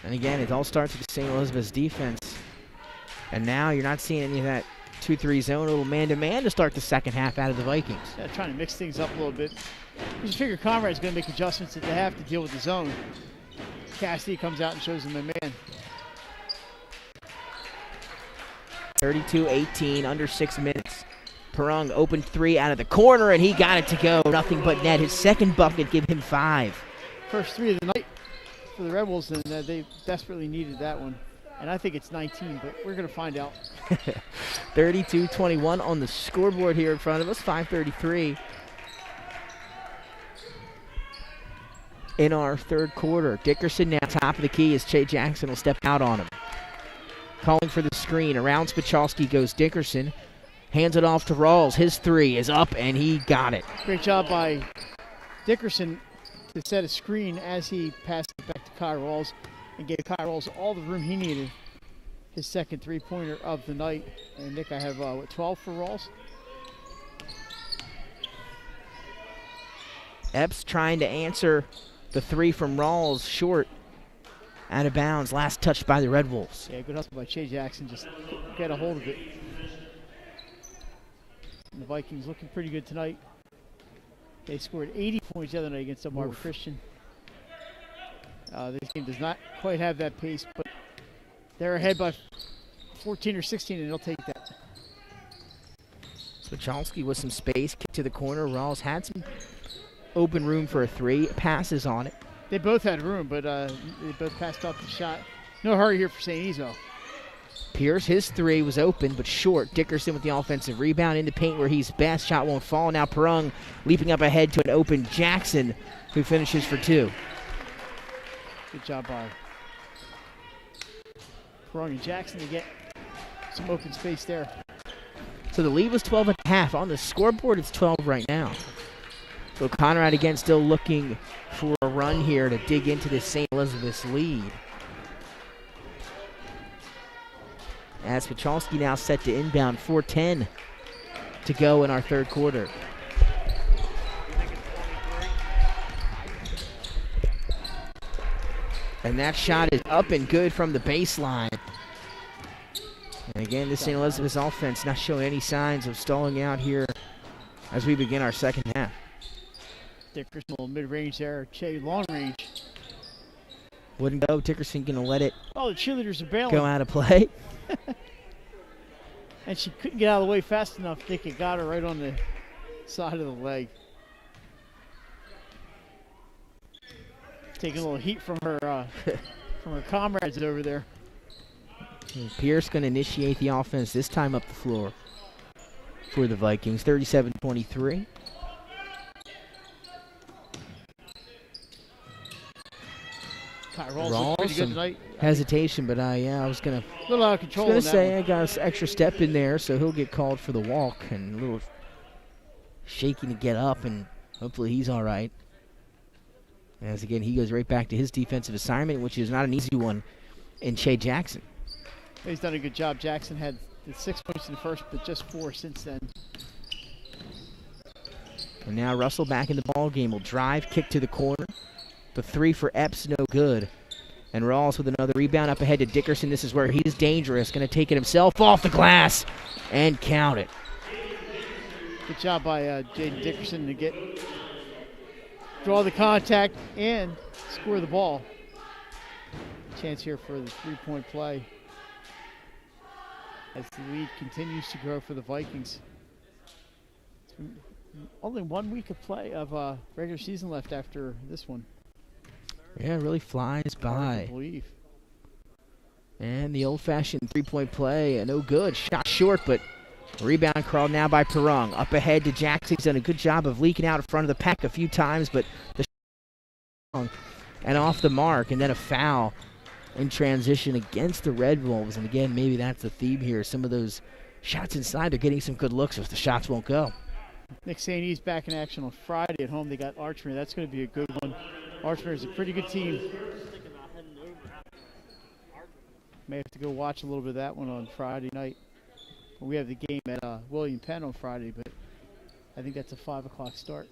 And again, it all starts with the St. Elizabeth's defense. And now you're not seeing any of that 2-3 zone, a little man-to-man to start the second half out of the Vikings. Yeah, trying to mix things up a little bit. You figure Conrad's going to make adjustments that they have to deal with the zone. Cassidy comes out and shows them the man. 32-18, under 6 minutes. Perung opened 3 out of the corner, and he got it to go. Nothing but net. His second bucket gave him 5. First 3 of the night for the Red Wolves, and they desperately needed that one. And I think it's 19, but we're going to find out. 32-21 on the scoreboard here in front of us, 5:33 in our third quarter. Dickerson now top of the key as Che Jackson will step out on him. Calling for the screen. Around Spichalski goes Dickerson. Hands it off to Rawls. His 3 is up, and he got it. Great job by Dickerson to set a screen as he passed it back to Kai Rawls and gave Kai Rawls all the room he needed. His second 3-pointer of the night. And Nick, I have 12 for Rawls? Epps trying to answer the 3 from Rawls, short, out of bounds. Last touched by the Red Wolves. Yeah, good hustle by Che Jackson. Just get a hold of it. And the Vikings looking pretty good tonight. They scored 80 points the other night against Delmarva Christian. This game does not quite have that pace, but they're ahead by 14 or 16, and they'll take that. Spichalski with some space, kick to the corner. Rawls had some open room for a 3. Passes on it. They both had room, but they both passed off the shot. No hurry here for St. E's, though. Pierce, his 3 was open but short. Dickerson with the offensive rebound in the paint where he's best. Shot won't fall. Now Perung leaping up ahead to an open Jackson, who finishes for 2. Good job by Perung and Jackson to get some open space there. So the lead was 12 at half. On the scoreboard, it's 12 right now. So Conrad again still looking for a run here to dig into this St. Elizabeth's lead. As Spichalski now set to inbound, 4:10 to go in our third quarter. And that shot is up and good from the baseline. And again, this St. Elizabeth's offense not showing any signs of stalling out here as we begin our second half. Dickerson, a little mid-range there. Che, long range. Wouldn't go. Dickerson going to let it the cheerleaders are bailing. Go out of play. And she couldn't get out of the way fast enough. I think it got her right on the side of the leg. Taking a little heat from her comrades over there. And Pierce going to initiate the offense this time up the floor for the Vikings, 37-23. Rawls, some hesitation, but I was going to a little out of control. I got an extra step in there, so he'll get called for the walk and a little shaky to get up, and hopefully he's all right. As again, he goes right back to his defensive assignment, which is not an easy one, in Shea Jackson. He's done a good job. Jackson had 6 points in the first, but just 4 since then. And now Russell back in the ball game. Will drive, kick to the corner. The 3 for Epps, no good. And Rawls with another rebound up ahead to Dickerson. This is where he's dangerous. Going to take it himself off the glass and count it. Good job by Jaden Dickerson to draw the contact and score the ball. Chance here for the 3-point play as the lead continues to grow for the Vikings. Only 1 week of play of regular season left after this one. Yeah, it really flies by. Hard to believe. And the old-fashioned 3-point play, no good. Shot short, but rebound crawled now by Perung. Up ahead to Jackson. He's done a good job of leaking out in front of the pack a few times, but the shot and off the mark, and then a foul in transition against the Red Wolves. And again, maybe that's the theme here. Some of those shots inside, they're getting some good looks, but the shots won't go. Nick St. E's back in action on Friday at home. They got Archmere. That's going to be a good one. Archmere is a pretty good team. May have to go watch a little bit of that one on Friday night. We have the game at William Penn on Friday, but I think that's a 5 o'clock start.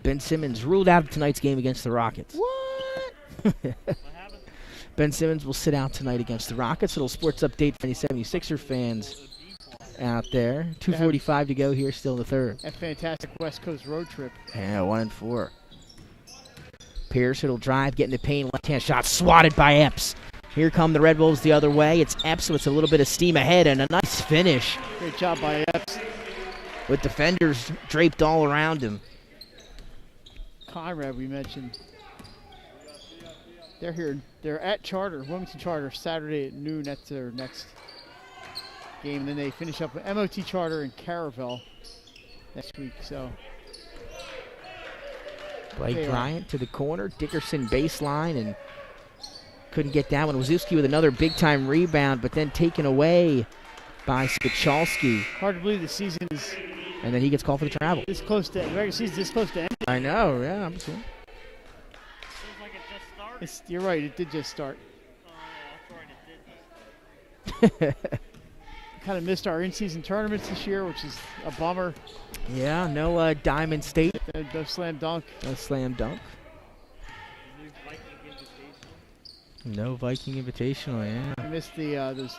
Ben Simmons ruled out of tonight's game against the Rockets. What? Ben Simmons will sit out tonight against the Rockets. Little sports update for any 76er fans out there. 2:45 to go here, still the third. A fantastic West Coast road trip. Yeah, 1-4. Pierce, it'll drive, get in the paint, left-hand shot, swatted by Epps. Here come the Red Wolves the other way. It's Epps, so it's a little bit of steam ahead, and a nice finish. Great job by Epps. With defenders draped all around him. Conrad, we mentioned. They're here. They're at Charter, Wilmington Charter, Saturday at noon. That's their next game. And then they finish up with MOT Charter in Caravel next week. So Blake Bryant to the corner. Dickerson baseline and couldn't get that one. Wazowski with another big-time rebound, but then taken away by Spichalski. Hard to believe the season is. And then he gets called for the travel. This close to regular season. This close to ending. I know. Yeah, I'm sorry. Feels like it just started. You're right. It did just start. That's right. It did. Kind of missed our in-season tournaments this year, which is a bummer. Yeah, no Diamond State. No slam dunk. No slam dunk. No Viking Invitational, yeah. I missed the those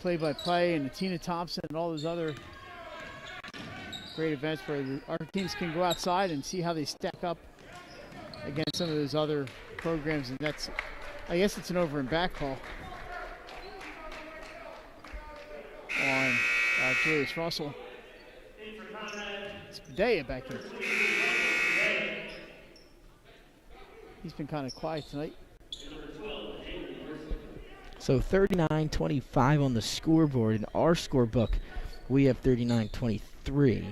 play-by-play and the Tina Thompson and all those other great events where our teams can go outside and see how they stack up against some of those other programs. And that's, I guess it's an over and back call on Julius Russell. It's Padilla back here. He's been kind of quiet tonight. So 39-25 on the scoreboard. In our scorebook, we have 39-23.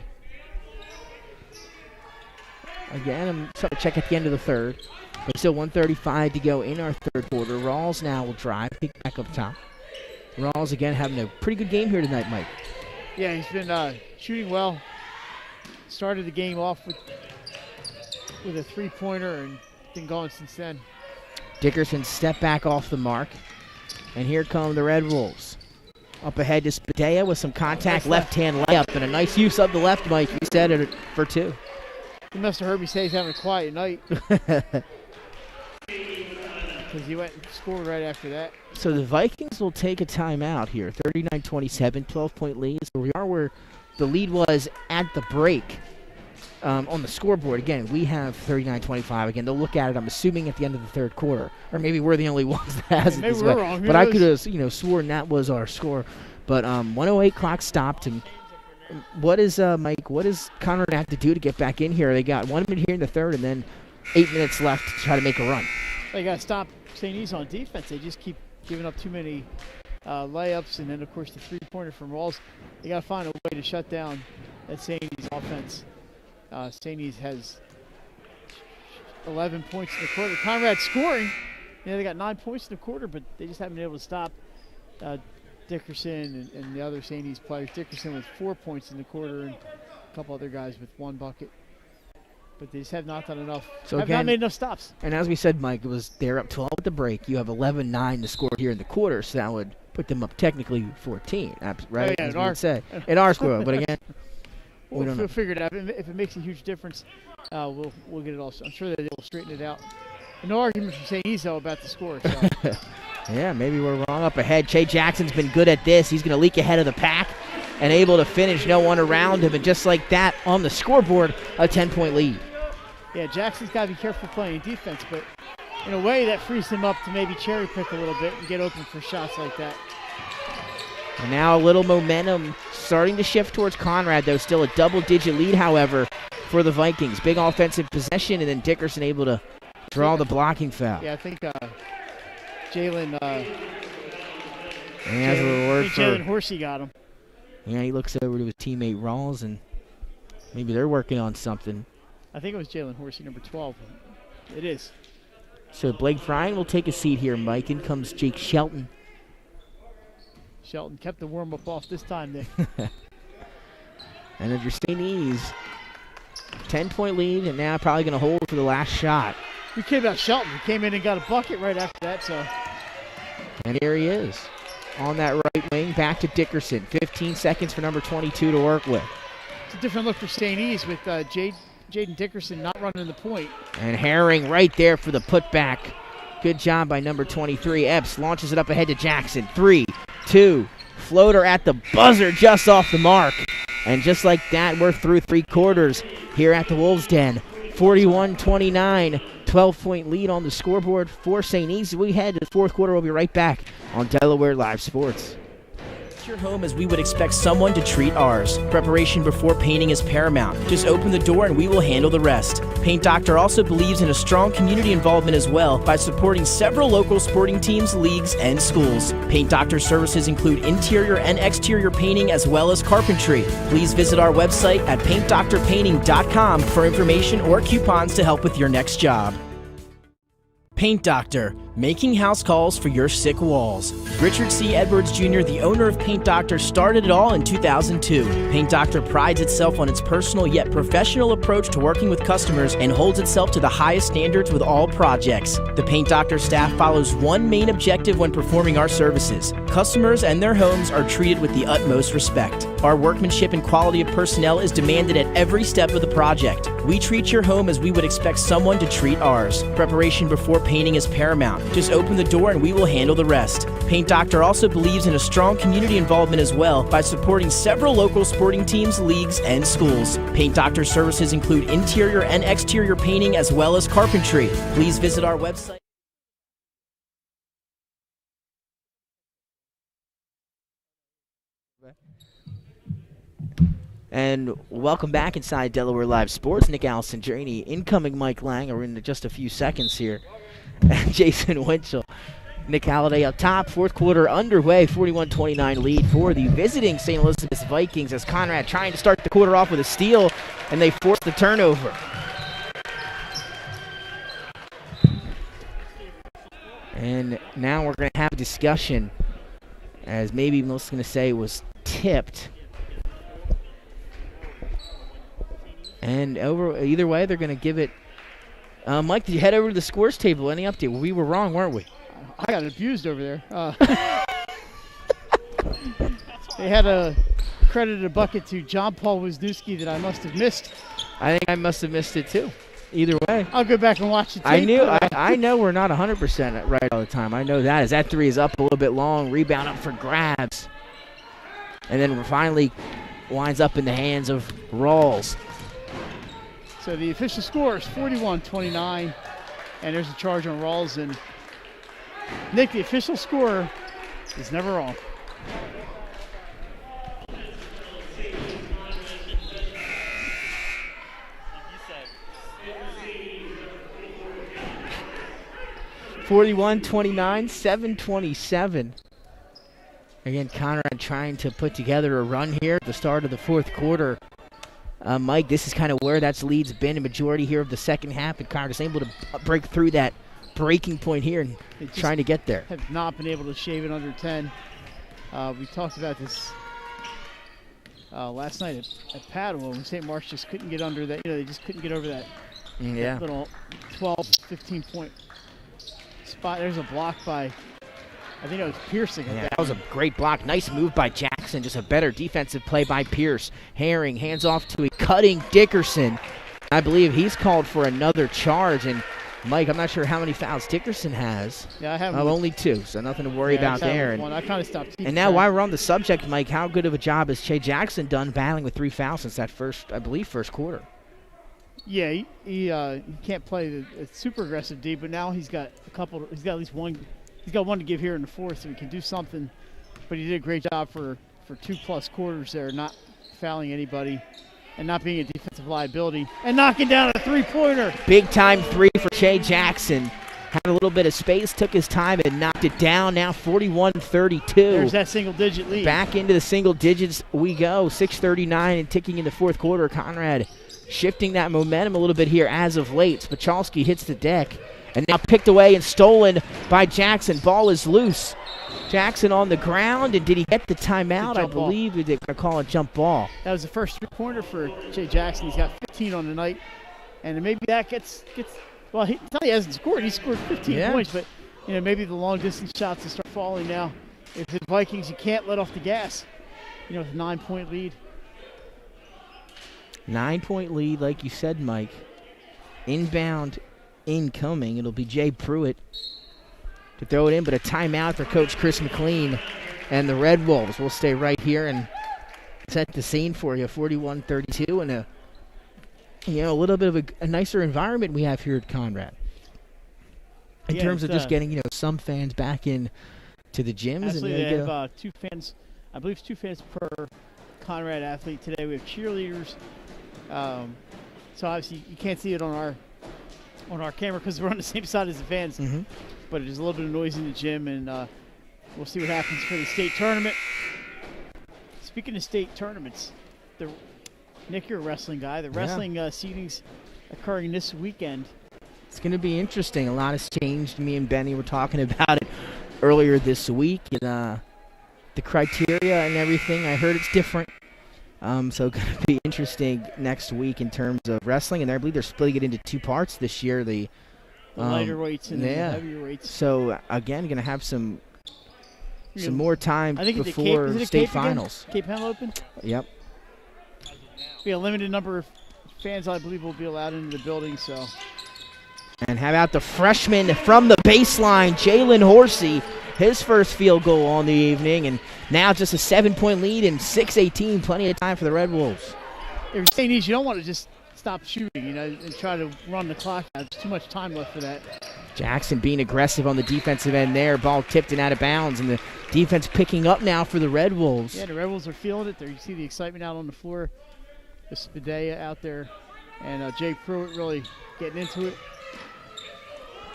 Again, I'm trying to check at the end of the third. But still 1:35 to go in our third quarter. Rawls now will drive, pick back up top. Rawls again having a pretty good game here tonight, Mike. Yeah, he's been shooting well. Started the game off with a three-pointer and been going since then. Dickerson step back off the mark. And here come the Red Wolves. Up ahead to Spadea with some contact, left-hand layup, and a nice use of the left, Mike. You said it for two. You must have heard me say he's having a quiet night. Because he went and scored right after that. So the Vikings will take a timeout here. 39-27, 12-point lead. So we are where the lead was at the break. On the scoreboard, again, we have 39-25. Again, they'll look at it, I'm assuming, at the end of the third quarter. Or maybe we're the only ones that has it this way. Wrong. But I could have sworn that was our score. But 1:08 clock stopped. And what is, Mike, what does Conrad have to do to get back in here? They got 1 minute here in the third and then 8 minutes left to try to make a run. They got to stop St. E's on defense. They just keep giving up too many layups, and then, of course, the three-pointer from Rawls. They got to find a way to shut down that St. E's offense. St. E's has 11 points in the quarter. Conrad scoring. They got 9 points in the quarter, but they just haven't been able to stop Dickerson and the other St. E's players. Dickerson with 4 points in the quarter, and a couple other guys with 1 bucket. But they just have not done enough. So have not made enough stops. And as we said, Mike, they're up 12 at the break. You have 11-9 to score here in the quarter, so that would put them up technically 14, right? Oh, yeah, as we would say. In our score, but again, we don't know. We'll figure it out. If it makes a huge difference, we'll get it all. I'm sure that they'll straighten it out. No argument from St. E's, though, about the score. So. Yeah, maybe we're wrong up ahead. Che Jackson's been good at this. He's going to leak ahead of the pack and able to finish, no one around him. And just like that, on the scoreboard, a 10-point lead. Yeah, Jackson's got to be careful playing defense, but in a way that frees him up to maybe cherry pick a little bit and get open for shots like that. And now a little momentum starting to shift towards Conrad, though. Still a double-digit lead, however, for the Vikings. Big offensive possession, and then Dickerson able to draw the blocking foul. Yeah, I think Jalen Horsey got him. Yeah, he looks over to his teammate Rawls, and maybe they're working on something. I think it was Jalen Horsey, number 12. It is. So Blake Bryan will take a seat here, Mike. In comes Jake Shelton. Shelton kept the warm-up off this time, Nick. And if you're St. E's, 10-point lead, and now probably going to hold for the last shot. We came about Shelton. He came in and got a bucket right after that. So. And here he is on that right wing. Back to Dickerson. 15 seconds for number 22 to work with. It's a different look for St. E's with Jaden Dickerson not running the point. And Herring right there for the putback. Good job by number 23. Epps launches it up ahead to Jackson. 3, 2, floater at the buzzer just off the mark. And just like that, we're through 3 quarters here at the Wolves' Den. 41-29, 12-point lead on the scoreboard for St. E's. We head to the fourth quarter. We'll be right back on Delaware Live Sports. Your home as we would expect someone to treat ours. Preparation before painting is paramount. Just open the door and we will handle the rest. Paint Doctor also believes in a strong community involvement as well by supporting several local sporting teams, leagues, and schools. Paint Doctor services include interior and exterior painting as well as carpentry. Please visit our website at paintdoctorpainting.com for information or coupons to help with your next job. Paint Doctor, making house calls for your sick walls. Richard C. Edwards Jr., the owner of Paint Doctor, started it all in 2002. Paint Doctor prides itself on its personal yet professional approach to working with customers and holds itself to the highest standards with all projects. The Paint Doctor staff follows one main objective when performing our services. Customers and their homes are treated with the utmost respect. Our workmanship and quality of personnel is demanded at every step of the project. We treat your home as we would expect someone to treat ours. Preparation before painting is paramount. Just open the door and we will handle the rest. Paint Doctor also believes in a strong community involvement as well by supporting several local sporting teams, leagues, and schools. Paint Doctor services include interior and exterior painting as well as carpentry. Please visit our website. And welcome back inside Delaware Live Sports. Nick Allison, Draney, incoming Mike Lang. We're in just a few seconds here. And Jason Winchell. Nick Halliday up top. Fourth quarter underway. 41-29 lead for the visiting St. Elizabeth Vikings as Conrad trying to start the quarter off with a steal, and they force the turnover. And now we're going to have a discussion, as maybe Melissa's going to say it was tipped. And either way, they're going to give it. Mike, did you head over to the scores table? Any update? We were wrong, weren't we? I got abused over there. They had credited a bucket to John Paul Wisniewski that I must have missed. I think I must have missed it too. Either way, I'll go back and watch the tape. I know we're not 100% right all the time. I know that as that three is up a little bit long, rebound up for grabs, and then finally winds up in the hands of Rawls. So the official score is 41-29, and there's a charge on Rawls. And Nick, the official score is never wrong. 41-29, 7:27. Again, Conrad trying to put together a run here at the start of the fourth quarter. Mike, this is kind of where that lead's been a majority here of the second half, and Conrad is able to break through that breaking point here and trying to get there. Have not been able to shave it under 10. We talked about this last night at Padua when St. Mark's just couldn't get under that. They just couldn't get over that, that little 12, 15-point spot. There's a block by, I think it was Pierce. Yeah, that was a great block. Nice move by Jackson. Just a better defensive play by Pierce. Herring hands off to a cutting Dickerson. I believe he's called for another charge. And Mike, I'm not sure how many fouls Dickerson has. Yeah, I have only 2, so nothing to worry about there. And I kind of stopped. And now, while we're on the subject, Mike, how good of a job has Che Jackson done battling with 3 fouls since that first quarter? Yeah, he can't play the super aggressive D, but now he's got a couple. He's got at least one. He's got one to give here in the fourth, so he can do something. But he did a great job for 2+ quarters there, not fouling anybody and not being a defensive liability and knocking down a 3-pointer. Big time 3 for Che Jackson. Had a little bit of space, took his time, and knocked it down. Now 41-32. There's that single-digit lead. Back into the single digits we go. 6:39 and ticking in the fourth quarter. Conrad shifting that momentum a little bit here as of late. Spachalski hits the deck. And now picked away and stolen by Jackson. Ball is loose. Jackson on the ground, and did he get the timeout? I believe they're going to call a jump ball. That was the first 3-pointer for Che Jackson. He's got 15 on the night, and maybe that gets well, he hasn't scored. He scored 15 points, but maybe the long-distance shots will start falling now. If the Vikings, you can't let off the gas, with a 9-point lead. 9-point lead, like you said, Mike. Inbound. Incoming. It'll be Jay Pruitt to throw it in, but a timeout for Coach Chris McLean and the Red Wolves. We'll stay right here and set the scene for you. 41-32 and a little bit of a nicer environment we have here at Conrad in terms of just getting some fans back in to the gyms. Absolutely, they have 2 fans. I believe 2 fans per Conrad athlete today. We have cheerleaders, so obviously you can't see it on our camera because we're on the same side as the fans. Mm-hmm. But there's a little bit of noise in the gym, and we'll see what happens for the state tournament. Speaking of state tournaments, Nick, you're a wrestling guy. The wrestling seeding's occurring this weekend. It's going to be interesting. A lot has changed. Me and Benny were talking about it earlier this week. And, the criteria and everything, I heard it's different. So going to be interesting next week in terms of wrestling, and I believe they're splitting it into 2 parts this year. The lighter weights and the heavier weights. So again, going to have some more time before state finals. Cape Henl Open. Yep. Be a limited number of fans, I believe, will be allowed into the building. So. And how about the freshman from the baseline, Jalen Horsey? His first field goal on the evening, and now just a 7-point lead and 6:18. Plenty of time for the Red Wolves. If you're saying these, you don't want to just stop shooting, and try to run the clock out. There's too much time left for that. Jackson being aggressive on the defensive end there. Ball tipped and out of bounds, and the defense picking up now for the Red Wolves. Yeah, the Red Wolves are feeling it. There, you see the excitement out on the floor. The Spadea out there, and Jay Pruitt really getting into it.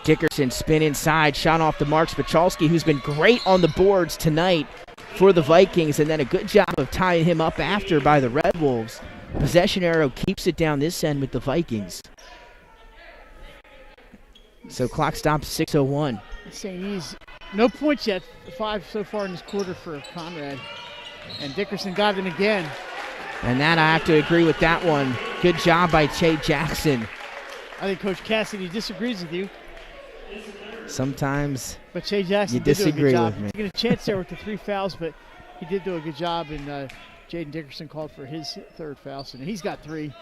Dickerson spin inside, shot off the mark. Spachalski, who's been great on the boards tonight for the Vikings, and then a good job of tying him up after by the Red Wolves. Possession arrow keeps it down this end with the Vikings. So clock stops 6:01. St. E's, no points yet. 5 so far in this quarter for Conrad. And Dickerson got him again. And that, I have to agree with that one. Good job by Che Jackson. I think Coach Cassidy disagrees with you. Sometimes but Che Jackson you disagree with me. He got a chance there with the 3 fouls, but he did do a good job, and Jaden Dickerson called for his 3rd foul, so he's got 3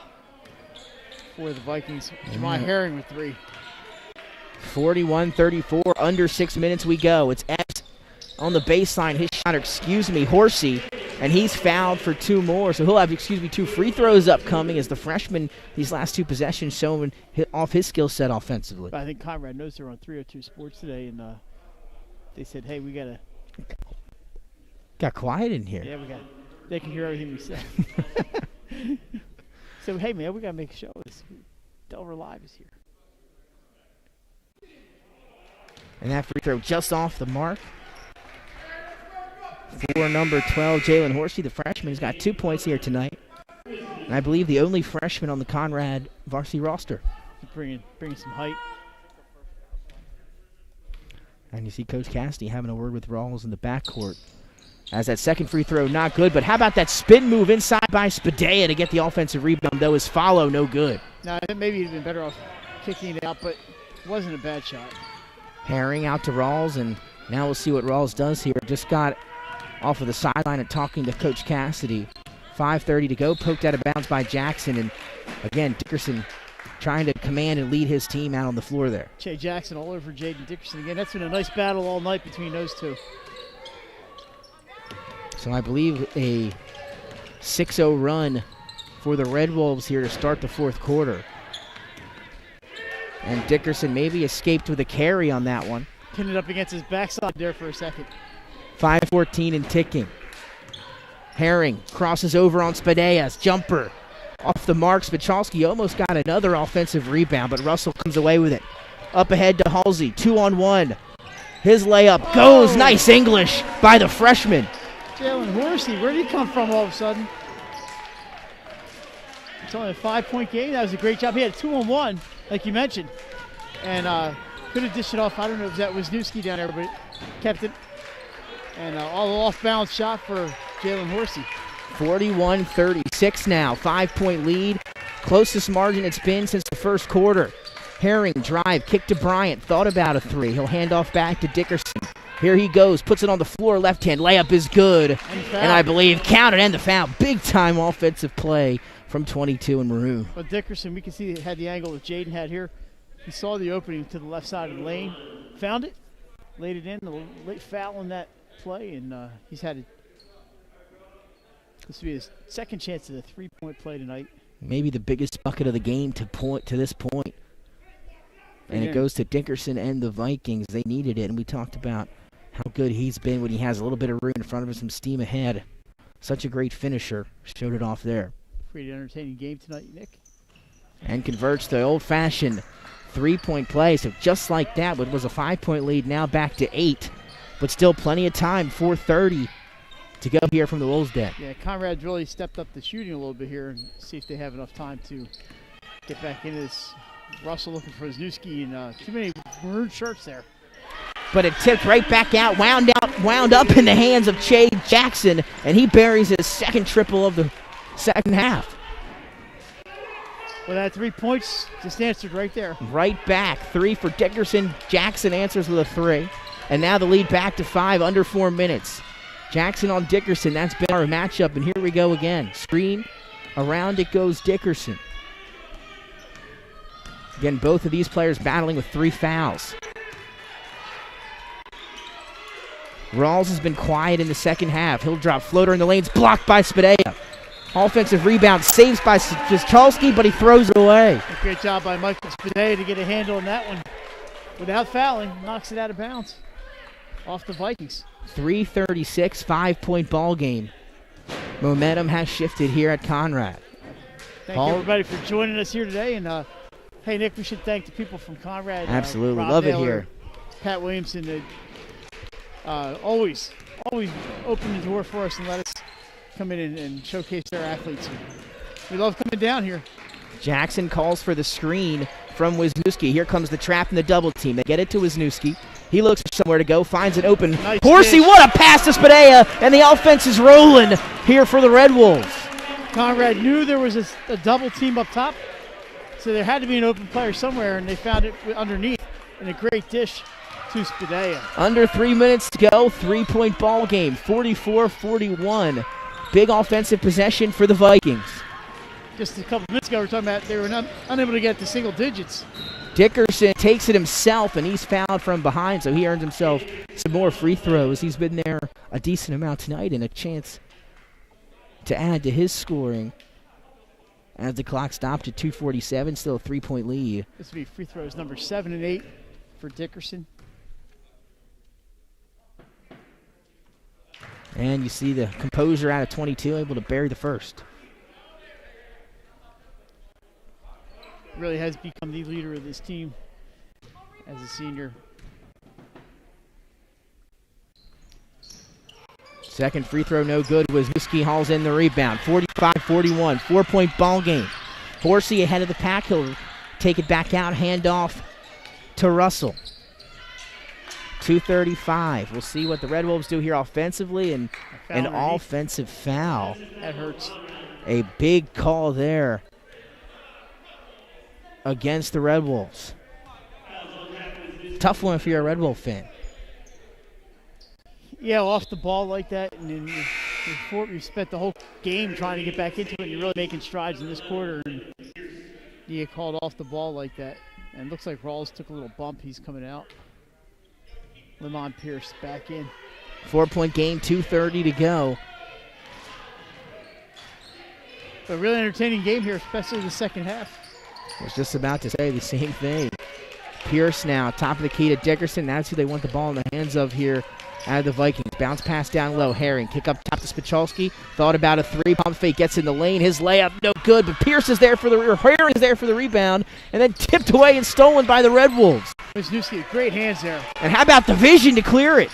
for the Vikings. Jemai Herring with 3. 41-34, under 6 minutes we go. It's S on the baseline. His shot, Horsey, and he's fouled for 2 more. So he'll have, 2 free throws upcoming as the freshman, these last 2 possessions, showing off his skill set offensively. But I think Conrad knows they're on 302 Sports today, and they said, hey, we got to. Got quiet in here. Yeah, they can hear everything we say. So, hey, man, we got to make a show. Delaware Live is here. And that free throw just off the mark. For number 12, Jalen Horsey, the freshman, has got 2 points here tonight. And I believe the only freshman on the Conrad varsity roster. Bringing some height. And you see Coach Cassidy having a word with Rawls in the backcourt. As that second free throw, not good. But how about that spin move inside by Spadea to get the offensive rebound, though his follow, no good. Now, I think maybe he'd been better off kicking it out, but it wasn't a bad shot. Herring out to Rawls, and now we'll see what Rawls does here. Just got off of the sideline and talking to Coach Cassidy. 5:30 to go, poked out of bounds by Jackson. And again, Dickerson trying to command and lead his team out on the floor there. Jay Jackson all over Jaden Dickerson again. That's been a nice battle all night between those two. So I believe a 6-0 run for the Red Wolves here to start the fourth quarter. And Dickerson maybe escaped with a carry on that one. Pinned it up against his backside there for a second. 5:14 and ticking. Herring crosses over on Spadea's jumper. Off the mark, Spichalski almost got another offensive rebound, but Russell comes away with it. Up ahead to Halsey, 2-on-1. His layup goes. Nice English by the freshman. Jalen Horsey, where did he come from all of a sudden? It's only a 5-point game. That was a great job. He had a 2-on-1, like you mentioned. And could have dished it off. I don't know if that was Wisniewski down there, but kept it. And all off-balance shot for Jalen Horsey. 41-36 now. 5-point lead. Closest margin it's been since the first quarter. Herring, drive, kick to Bryant. Thought about a three. He'll hand off back to Dickerson. Here he goes. Puts it on the floor. Left hand. Layup is good. And I believe counted and the foul. Big-time offensive play from 22 in maroon. But Dickerson, we can see he had the angle that Jaden had here. He saw the opening to the left side of the lane. Found it. Laid it in. A late foul on that play. And he's had this will be his second chance at a three-point play tonight. Maybe the biggest bucket of the game to this point. And it goes to Dickerson and the Vikings. They needed it, and we talked about how good he's been when he has a little bit of room in front of him, some steam ahead. Such a great finisher. Showed it off there. Pretty entertaining game tonight, Nick. And converts the old-fashioned three-point play. So just like that, what was a 5-point lead, now back to 8. But still plenty of time, 4:30 to go here from the Wolves' den. Yeah, Conrad's really stepped up the shooting a little bit here and see if they have enough time to get back into this. Russell looking for Wisniewski and too many maroon shirts there. But it tipped right back out, wound up in the hands of Jay Jackson, and he buries his second triple of the second half. Well, that 3 points just answered right there. Right back, 3 for Dickerson. Jackson answers with a 3. And now the lead back to 5, under 4 minutes. Jackson on Dickerson, that's been our matchup, and here we go again. Screen, around it goes Dickerson. Again, both of these players battling with 3 fouls. Rawls has been quiet in the second half. He'll drop floater in the lanes, blocked by Spadea. Offensive rebound, saves by Spichalski, but he throws it away. A great job by Michael Spadea to get a handle on that one. Without fouling, knocks it out of bounds. Off the Vikings. 3:36, 5-point ball game. Momentum has shifted here at Conrad. Thank you, everybody, for joining us here today. And, hey, Nick, we should thank the people from Conrad. Absolutely. Rob Love Naylor, it here. Pat Williamson, always open the door for us and let us come in and showcase their athletes. We love coming down here. Jackson calls for the screen from Wisniewski. Here comes the trap and the double team. They get it to Wisniewski. He looks for somewhere to go, finds an open. Nice Horsey, dish. what a pass to Spadea, and the offense is rolling here for the Red Wolves. Conrad knew there was a double team up top, so there had to be an open player somewhere, and they found it underneath in a great dish to Spadea. Under 3 minutes to go, 3-point ball game, 44-41. Big offensive possession for the Vikings. Just a couple minutes ago, we were talking about they were unable to get to single digits. Dickerson takes it himself, and he's fouled from behind, so he earns himself some more free throws. He's been there a decent amount tonight and a chance to add to his scoring. As the clock stopped at 2:47, still a 3-point lead. This will be free throws number 7 and 8 for Dickerson. And you see the composure out of 22, able to bury the first. Really has become the leader of this team as a senior. Second free throw no good. Wisniewski hauls in the rebound. 45-41, 4-point ball game. Horsey ahead of the pack. He'll take it back out, hand off to Russell. 2:35. We'll see what the Red Wolves do here offensively, and an offensive foul. That hurts. A big call there against the Red Wolves. Tough one if you're a Red Wolf fan. Yeah, off the ball like that, and then you spent the whole game trying to get back into it, and you're really making strides in this quarter, and you get called off the ball like that. And it looks like Rawls took a little bump. He's coming out. Lemon Pierce back in. 4-point game, 2:30 to go. A really entertaining game here, especially the second half. I was just about to say the same thing. Pierce now, top of the key to Dickerson. That's who they want the ball in the hands of here out of the Vikings. Bounce pass down low. Herring, kick up top to Spichalski. Thought about a three. Pump fake, gets in the lane. His layup, no good. But Pierce is there for Herring is there for the rebound. And then tipped away and stolen by the Red Wolves. Wisniewski, great hands there. And how about the vision to clear it?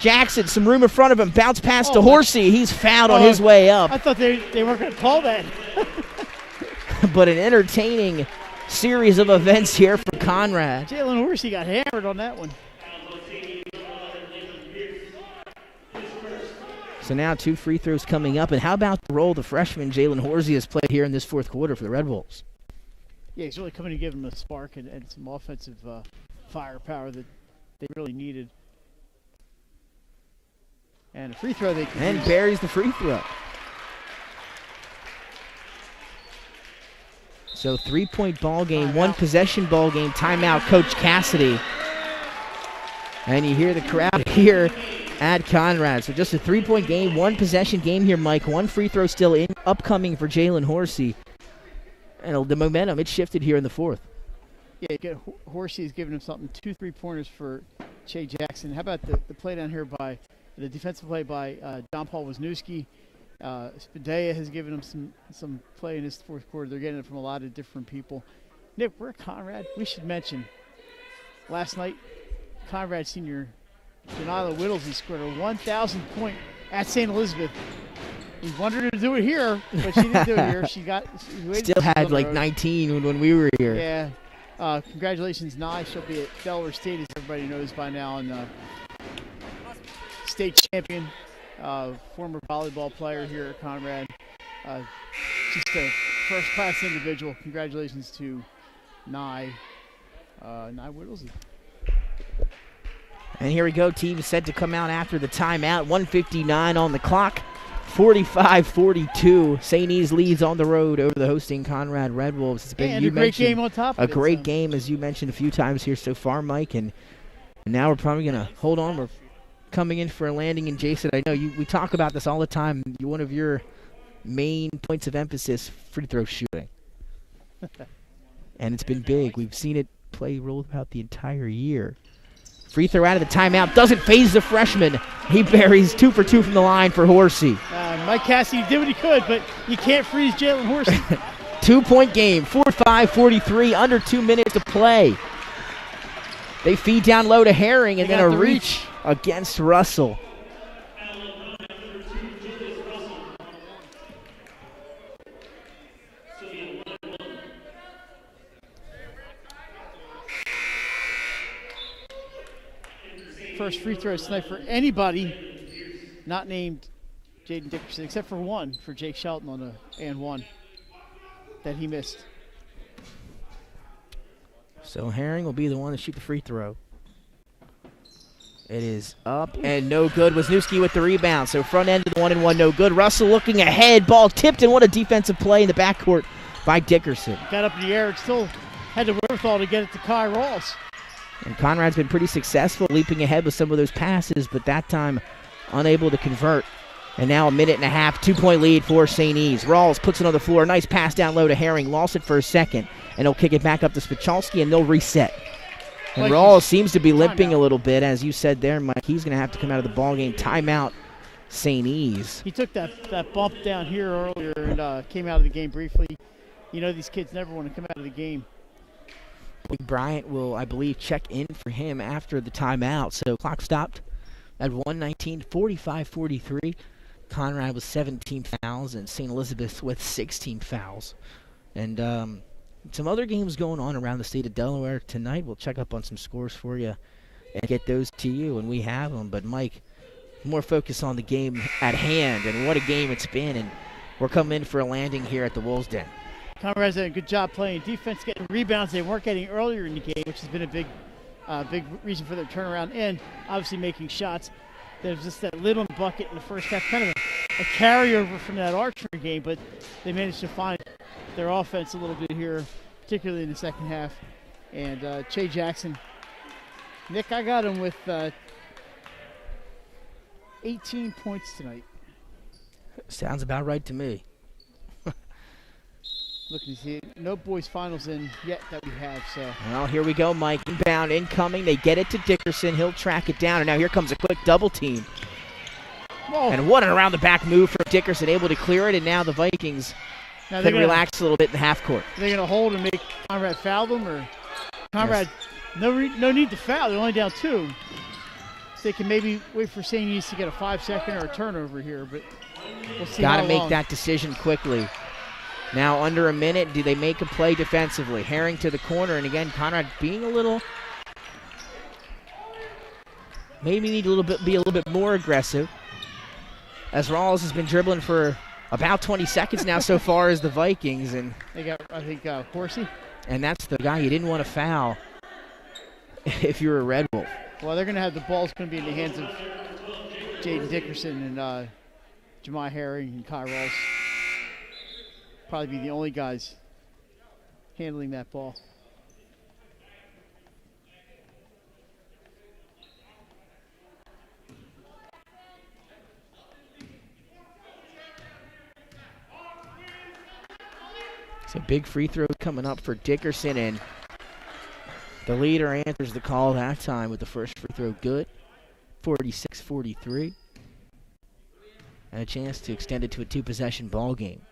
Jackson, some room in front of him. Bounce pass to Horsey. He's fouled on his way up. I thought they weren't going to call that. But an entertaining series of events here for Conrad. Jalen Horsey got hammered on that one. So now 2 free throws coming up. And how about the role the freshman Jalen Horsey has played here in this fourth quarter for the Red Wolves? Yeah, he's really coming to give them a spark and some offensive firepower that they really needed. And a free throw they can And use. buries the free throw. So 3-point ball game, 1 possession ball game. Timeout, Coach Cassidy. And you hear the crowd here at Conrad. So just a 3-point game, 1 possession game here, Mike. 1 free throw still upcoming for Jalen Horsey. And the momentum, it shifted here in the fourth. Yeah, Horsey is giving him something. 2 3-pointers for Che Jackson. How about the play down here by the defensive play by John Paul Wisniewski? Spadea has given him some play in his fourth quarter. They're getting it from a lot of different people. Nick, we're at Conrad. We should mention last night, Conrad senior Janila Whittlesey scored a 1,000 point at St. Elizabeth. We wanted her to do it here, but she didn't do it here. She still had like 19 when we were here. Yeah. Congratulations, Nye. She'll be at Delaware State, as everybody knows by now, and state champion, former volleyball player here at Conrad. Just a first-class individual. Congratulations to Nye Whittlesey. And here we go. Team set to come out after the timeout. 1:59 on the clock. 45-42. St. E's leads on the road over the hosting Conrad Red Wolves. It's been a great game on top of it. A great game, as you mentioned a few times here so far, Mike. And now we're probably going to hold on. We're coming in for a landing. And Jason, I know we talk about this all the time. One of your main points of emphasis, free throw shooting. And it's been big. We've seen it play roll about the entire year. Free throw out of the timeout. Doesn't phase the freshman. He buries 2 for 2 from the line for Horsey. Mike Cassidy did what he could, but you can't freeze Jalen Horsey. 2-point game. 45-43. Under 2 minutes to play. They feed down low to Herring, and then a reach against Russell. First free throw tonight for anybody not named Jaden Dickerson, except for one for Jake Shelton on the and one that he missed. So Herring will be the one to shoot the free throw. It is up and no good. Wisniewski with the rebound. So front end of the 1-and-1, no good. Russell looking ahead. Ball tipped, and what a defensive play in the backcourt by Dickerson. Got up in the air and still had the wherewithal to get it to Kai Rawls. And Conrad's been pretty successful leaping ahead with some of those passes, but that time unable to convert. And now a minute and a half, 2-point lead for St. E's. Rawls puts it on the floor. Nice pass down low to Herring. Lost it for a second. And he'll kick it back up to Spichalski, and they'll reset. And Rawls seems to be limping a little bit, as you said there, Mike. He's going to have to come out of the ballgame. Timeout, St. E's. He took that bump down here earlier and came out of the game briefly. You know, these kids never want to come out of the game. Bryant will, I believe, check in for him after the timeout. So clock stopped at 119, 45-43. Conrad with 17 fouls and St. Elizabeth with 16 fouls. And some other games going on around the state of Delaware tonight. We'll check up on some scores for you and get those to you when we have them. But, Mike, more focus on the game at hand, and what a game it's been. And we're coming in for a landing here at the Wolves' Den. Conrad's done a good job playing defense, getting rebounds they weren't getting earlier in the game, which has been a big reason for their turnaround, and obviously making shots. There's just that little bucket in the first half, kind of a carryover from that Archer game, but they managed to find their offense a little bit here, particularly in the second half. And Che Jackson, Nick, I got him with 18 points tonight. Sounds about right to me. Looking to see no boys finals in yet that we have. So. Well, here we go, Mike. Inbound, incoming. They get it to Dickerson. He'll track it down. And now here comes a quick double team. Whoa. And what an around-the-back move from Dickerson, able to clear it. And now the Vikings can relax a little bit in the half court. They're going to hold and make Conrad foul them? Or Conrad, yes. No need to foul. They're only down 2. So they can maybe wait for St. East to get a 5-second or a turnover here. But we'll see. Got to make that decision quickly. Now under a minute, do they make a play defensively? Herring to the corner, and again, Conrad being a little, maybe need to be a little bit more aggressive. As Rawls has been dribbling for about 20 seconds now so far as the Vikings, and they got, I think, Horsey. And that's the guy you didn't want to foul if you're a Red Wolf. Well, they're going to have the ball's going to be in the hands of Jaden Dickerson and Jemai Herring and Kai Rawls. Probably be the only guys handling that ball. So big free throw coming up for Dickerson, and the leader answers the call at halftime with the first free throw good, 46-43, and a chance to extend it to a 2-possession ball game.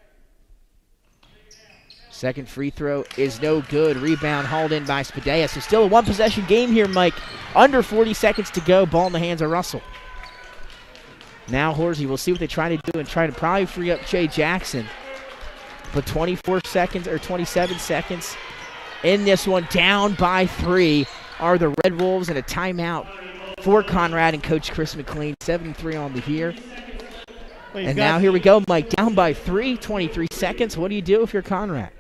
Second free throw is no good. Rebound hauled in by Spadea. So still a 1-possession game here, Mike. Under 40 seconds to go. Ball in the hands of Russell. Now Horsey, we'll see what they try to do and try to probably free up Che Jackson. But 24 seconds or 27 seconds in this one, down by 3 are the Red Wolves, and a timeout for Conrad and Coach Chris McLean. 7-3 on the year. And now here we go, Mike. Down by 3, 23 seconds. What do you do if you're Conrad?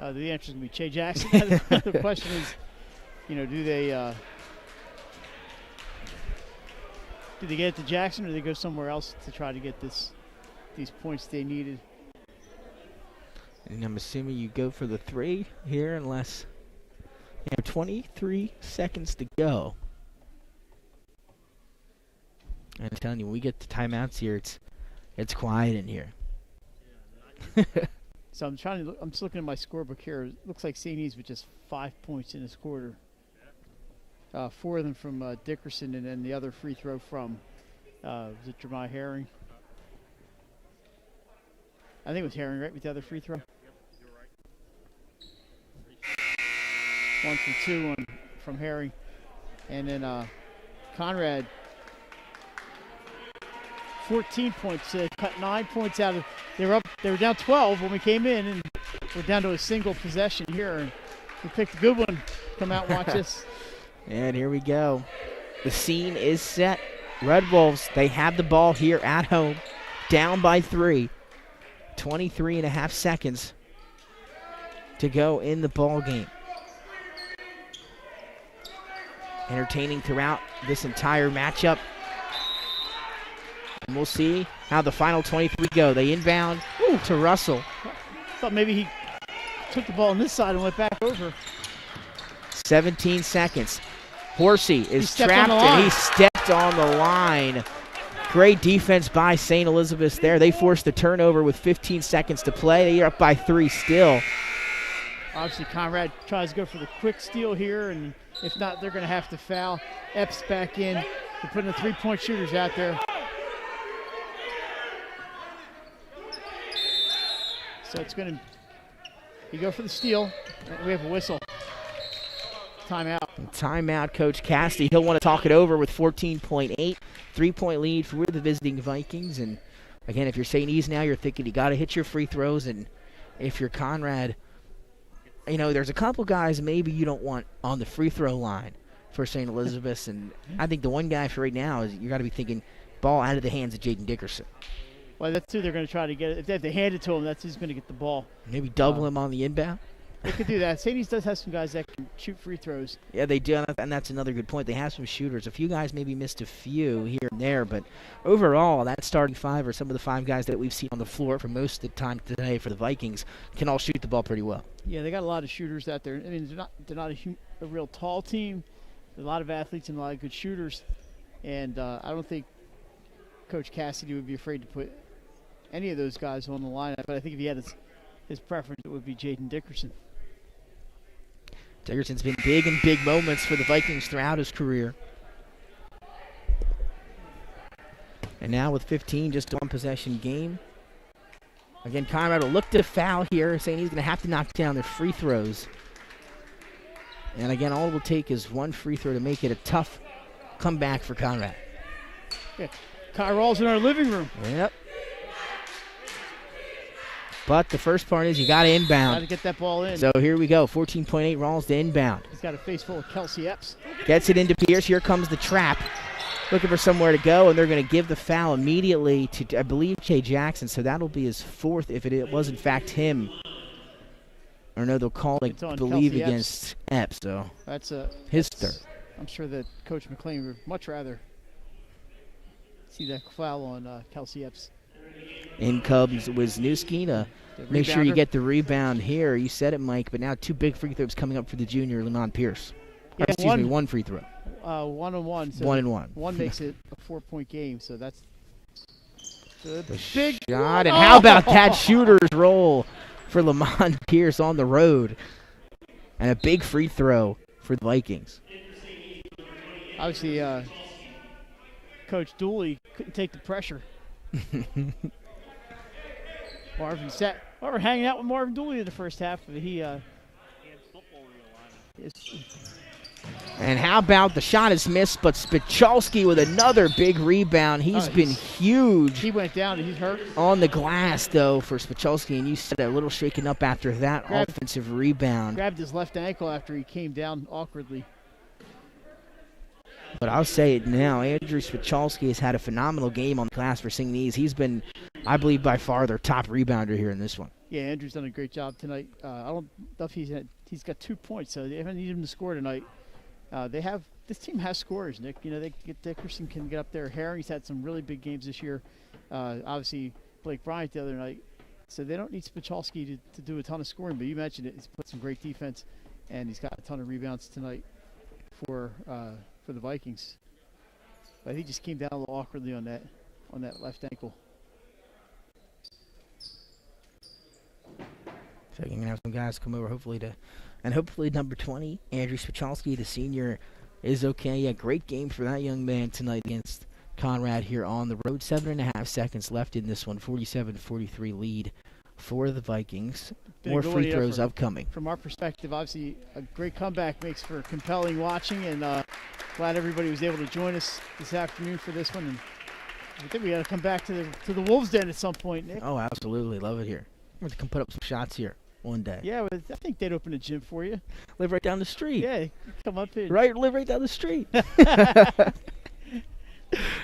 The answer is going to be Che Jackson. The question is, do they get it to Jackson, or do they go somewhere else to try to get these points they needed? And I'm assuming you go for the 3 here, unless you have 23 seconds to go. And I'm telling you, when we get to timeouts here, it's quiet in here. So I'm just looking at my scorebook here. It looks like St. E's with just 5 points in this quarter. 4 of them from Dickerson, and then the other free throw from was it Jemai Herring? I think it was Herring, right, with the other free throw? Yep, you're right. 1 from 2, 1 from Herring. And then Conrad, 14 points. Cut 9 points out of. They were down 12 when we came in, and we're down to a single possession here. And we picked a good one. Come out and watch this. And here we go. The scene is set. Red Wolves, they have the ball here at home, down by 3. 23 and a half seconds to go in the ball game. Entertaining throughout this entire matchup. And we'll see how the final 23 go. They inbound to Russell. Thought maybe he took the ball on this side and went back over. 17 seconds. Horsey is trapped, and he stepped on the line. Great defense by St. Elizabeth there. They forced the turnover with 15 seconds to play. They're up by 3 still. Obviously, Conrad tries to go for the quick steal here, and if not, they're going to have to foul. Epps back in. They're putting the 3-point shooters out there. So it's going to – you go for the steal. We have a whistle. Timeout. Timeout, Coach Cassidy. He'll want to talk it over with 14.8. 3-point lead for the visiting Vikings. And, again, if you're St. E's now, you're thinking you got to hit your free throws. And if you're Conrad, there's a couple guys maybe you don't want on the free throw line for St. Elizabeth's. And I think the one guy for right now is you got to be thinking ball out of the hands of Jaden Dickerson. Well, that's who they're going to try to get. If they have to hand it to him, that's who's going to get the ball. Maybe double him on the inbound. They could do that. St. E's does have some guys that can shoot free throws. Yeah, they do, and that's another good point. They have some shooters. A few guys maybe missed a few here and there, but overall, that starting five or some of the five guys that we've seen on the floor for most of the time today for the Vikings can all shoot the ball pretty well. Yeah, they got a lot of shooters out there. I mean, they're not a real tall team. There's a lot of athletes and a lot of good shooters, and I don't think Coach Cassidy would be afraid to put any of those guys on the lineup. But I think if he had his preference, it would be Jaden Dickerson. Dickerson's been big in big moments for the Vikings throughout his career. And now with 15, just a one-possession game. Again, Conrad will look to foul here, saying he's going to have to knock down their free throws. And again, all it will take is one free throw to make it a tough comeback for Conrad. Yeah, Kyrall's in our living room. Yep. But the first part is you got to inbound. Got to get that ball in. So here we go, 14.8 Rawls to inbound. He's got a face full of Kelsey Epps. Gets it into Pierce. Here comes the trap. Looking for somewhere to go, and they're going to give the foul immediately to, I believe, Jay Jackson. So that'll be his fourth if it was, in fact, him. Or no, they'll call it, I believe, Kelsey against Epps. So that's his third. I'm sure that Coach McLean would much rather see that foul on Kelsey Epps. In comes Wisniewski to make sure you get the rebound here. You said it, Mike, but now two big free throws coming up for the junior, Lamont Pierce. Yeah, one free throw. 1-on-1. So 1-and-1. One makes it a 4-point game, so that's the big shot. And how about that shooter's roll for Lamont Pierce on the road? And a big free throw for the Vikings. Obviously, Coach Dooley couldn't take the pressure. We're hanging out with Marvin Dooley in the first half. And how about the shot is missed, but Spichalski with another big rebound. He's been huge. He went down and he's hurt. On the glass, though, for Spichalski, and you said a little shaken up after that offensive rebound. Grabbed his left ankle after he came down awkwardly. But I'll say it now, Andrew Spichalski has had a phenomenal game on the glass for St. E's. He's been, I believe, by far their top rebounder here in this one. Yeah, Andrew's done a great job tonight. I don't know if he's got 2 points, so they haven't needed him to score tonight. This team has scorers, Nick. Dickerson can get up there. Herring's had some really big games this year. Obviously, Blake Bryant the other night. So they don't need Spichalski to do a ton of scoring, but you mentioned it. He's put some great defense, and he's got a ton of rebounds tonight for the Vikings. But he just came down a little awkwardly on that left ankle. So you're going to have some guys come over hopefully number 20, Andrew Spichalski, the senior, is okay. Yeah, great game for that young man tonight against Conrad here on the road. 7.5 seconds left in this one, 47-43 lead for the Vikings. More free throws upcoming. From our perspective, obviously, a great comeback makes for compelling watching, and glad everybody was able to join us this afternoon for this one. And I think we got to come back to the Wolves' Den at some point, Nick. Oh, absolutely. Love it here. We're going to come put up some shots here one day. Yeah, I think they'd open a gym for you. Live right down the street. Yeah, come up here. Live right down the street.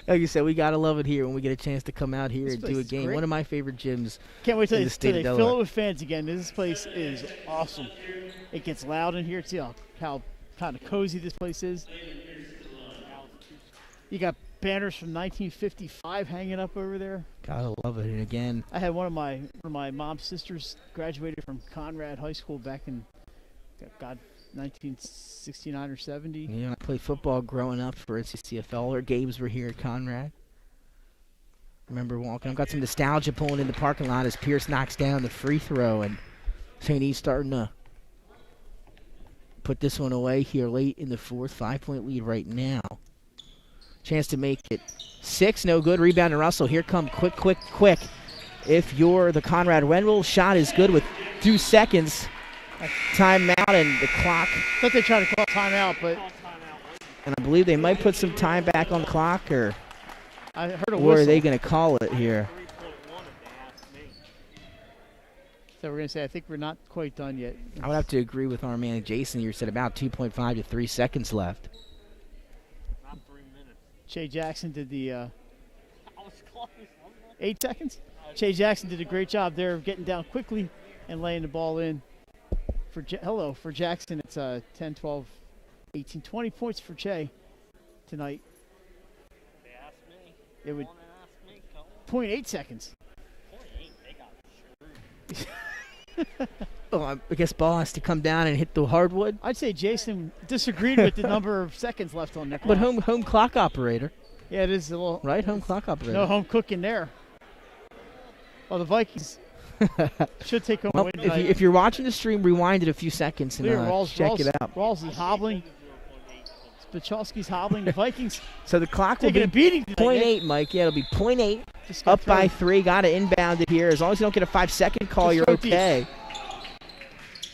Like you said, we got to love it here when we get a chance to come out here and do a game. Great. One of my favorite gyms. Can't wait till in the state of they Delaware. fill it with fans again. This place is awesome. It gets loud in here. See how kind of cozy this place is. You got banners from 1955 hanging up over there. Gotta love it. And again, I had one of my mom's sisters graduated from Conrad High School back in 1969 or 70. Yeah, I played football growing up for NCCFL. Our games were here at Conrad. Remember walking. I've got some nostalgia pulling in the parking lot as Pierce knocks down the free throw, and St. E's starting to put this one away here late in the fourth. 5-point lead right now. Chance to make it 6. No good. Rebound to Russell. Here come quick. If you're the Conrad Wenwell, shot is good with 2 seconds. timeout and the clock. I thought they tried to call timeout, but And I believe they might put some time back on the clock, or I heard a or whistle. are they going to call it here? So we're going to say, I think we're not quite done yet. I would have to agree with our man Jason here. Said about 2.5 to 3 seconds left. Not 3 minutes. Che Jackson did the 8 seconds. Che Jackson did a great job there of getting down quickly and laying the ball in. For Jackson, it's 10, 12, 18, 20 points for Che tonight. They asked me. It would Ask me, 0.8 seconds. 0.8, they got screwed. Oh, I guess ball has to come down and hit the hardwood. I'd say Jason disagreed with the number of seconds left on the clock. But home clock operator. Yeah, it is a little. Right, home clock operator. No home cooking there. Well, the Vikings should take home Well, win tonight. if you're watching the stream, rewind it a few seconds and check it out. Rawls is hobbling. Spachalski's hobbling. The Vikings So the clock will taking be a beating tonight. 0.8, Mike. Yeah, it'll be 0.8. Just got Up by thrown. 3. Got to inbound it here. As long as you don't get a 5-second call, Just you're throw deep. okay.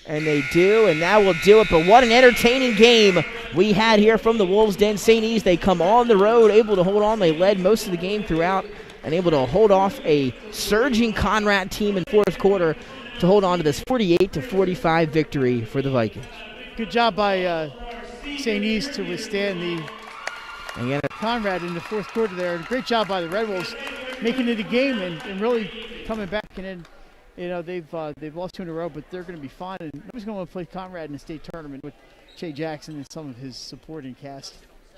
And they do, and that will do it. But what an entertaining game we had here from the Wolves Den. St. E's, they come on the road, able to hold on. They led most of the game throughout and able to hold off a surging Conrad team in fourth quarter to hold on to this 48-45 victory for the Vikings. Good job by St. E's to withstand the Again, Conrad in the fourth quarter there. Great job by the Red Wolves making it a game and really coming back and then. You know, they've lost 2 in a row, but they're going to be fine. And nobody's going to play Conrad in the state tournament with Che Jackson and some of his supporting cast.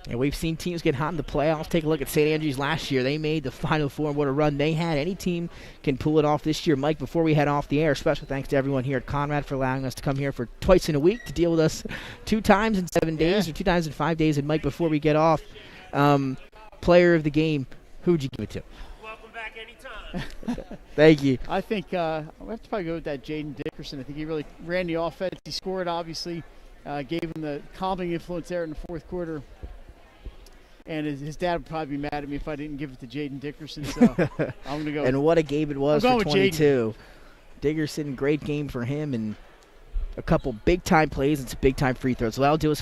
yeah, we've seen teams get hot in the playoffs. Take a look at St. Andrews last year. They made the Final Four, and what a run they had. Any team can pull it off this year. Mike, before we head off the air, special thanks to everyone here at Conrad for allowing us to come here for twice in a week to deal with us 2 times in 7 days or 2 times in 5 days. And, Mike, before we get off, player of the game, who would you give it to? Welcome back anytime. Thank you. I think I'll have to probably go with that Jaden Dickerson. I think he really ran the offense. He scored, obviously, gave him the calming influence there in the fourth quarter. And his dad would probably be mad at me if I didn't give it to Jaden Dickerson. So I'm going to go. And what a game it was I'm for going with 22. Dickerson, great game for him, and a couple big-time plays and some big-time free throws. So that'll do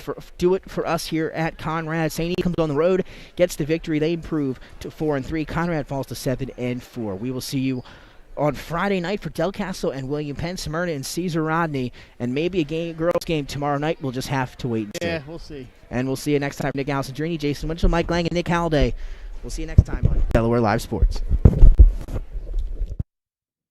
it for us here at Conrad. St. E comes on the road, gets the victory. They improve to 4-3. Conrad falls to 7-4. We will see you on Friday night for Del Castle and William Penn, Smyrna and Cesar Rodney, and maybe a girls' game tomorrow night. We'll just have to wait and see. Yeah, we'll see. And we'll see you next time. Nick Alessandrini, Jason Winchell, Mike Lang, and Nick Halliday. We'll see you next time on Delaware Live Sports.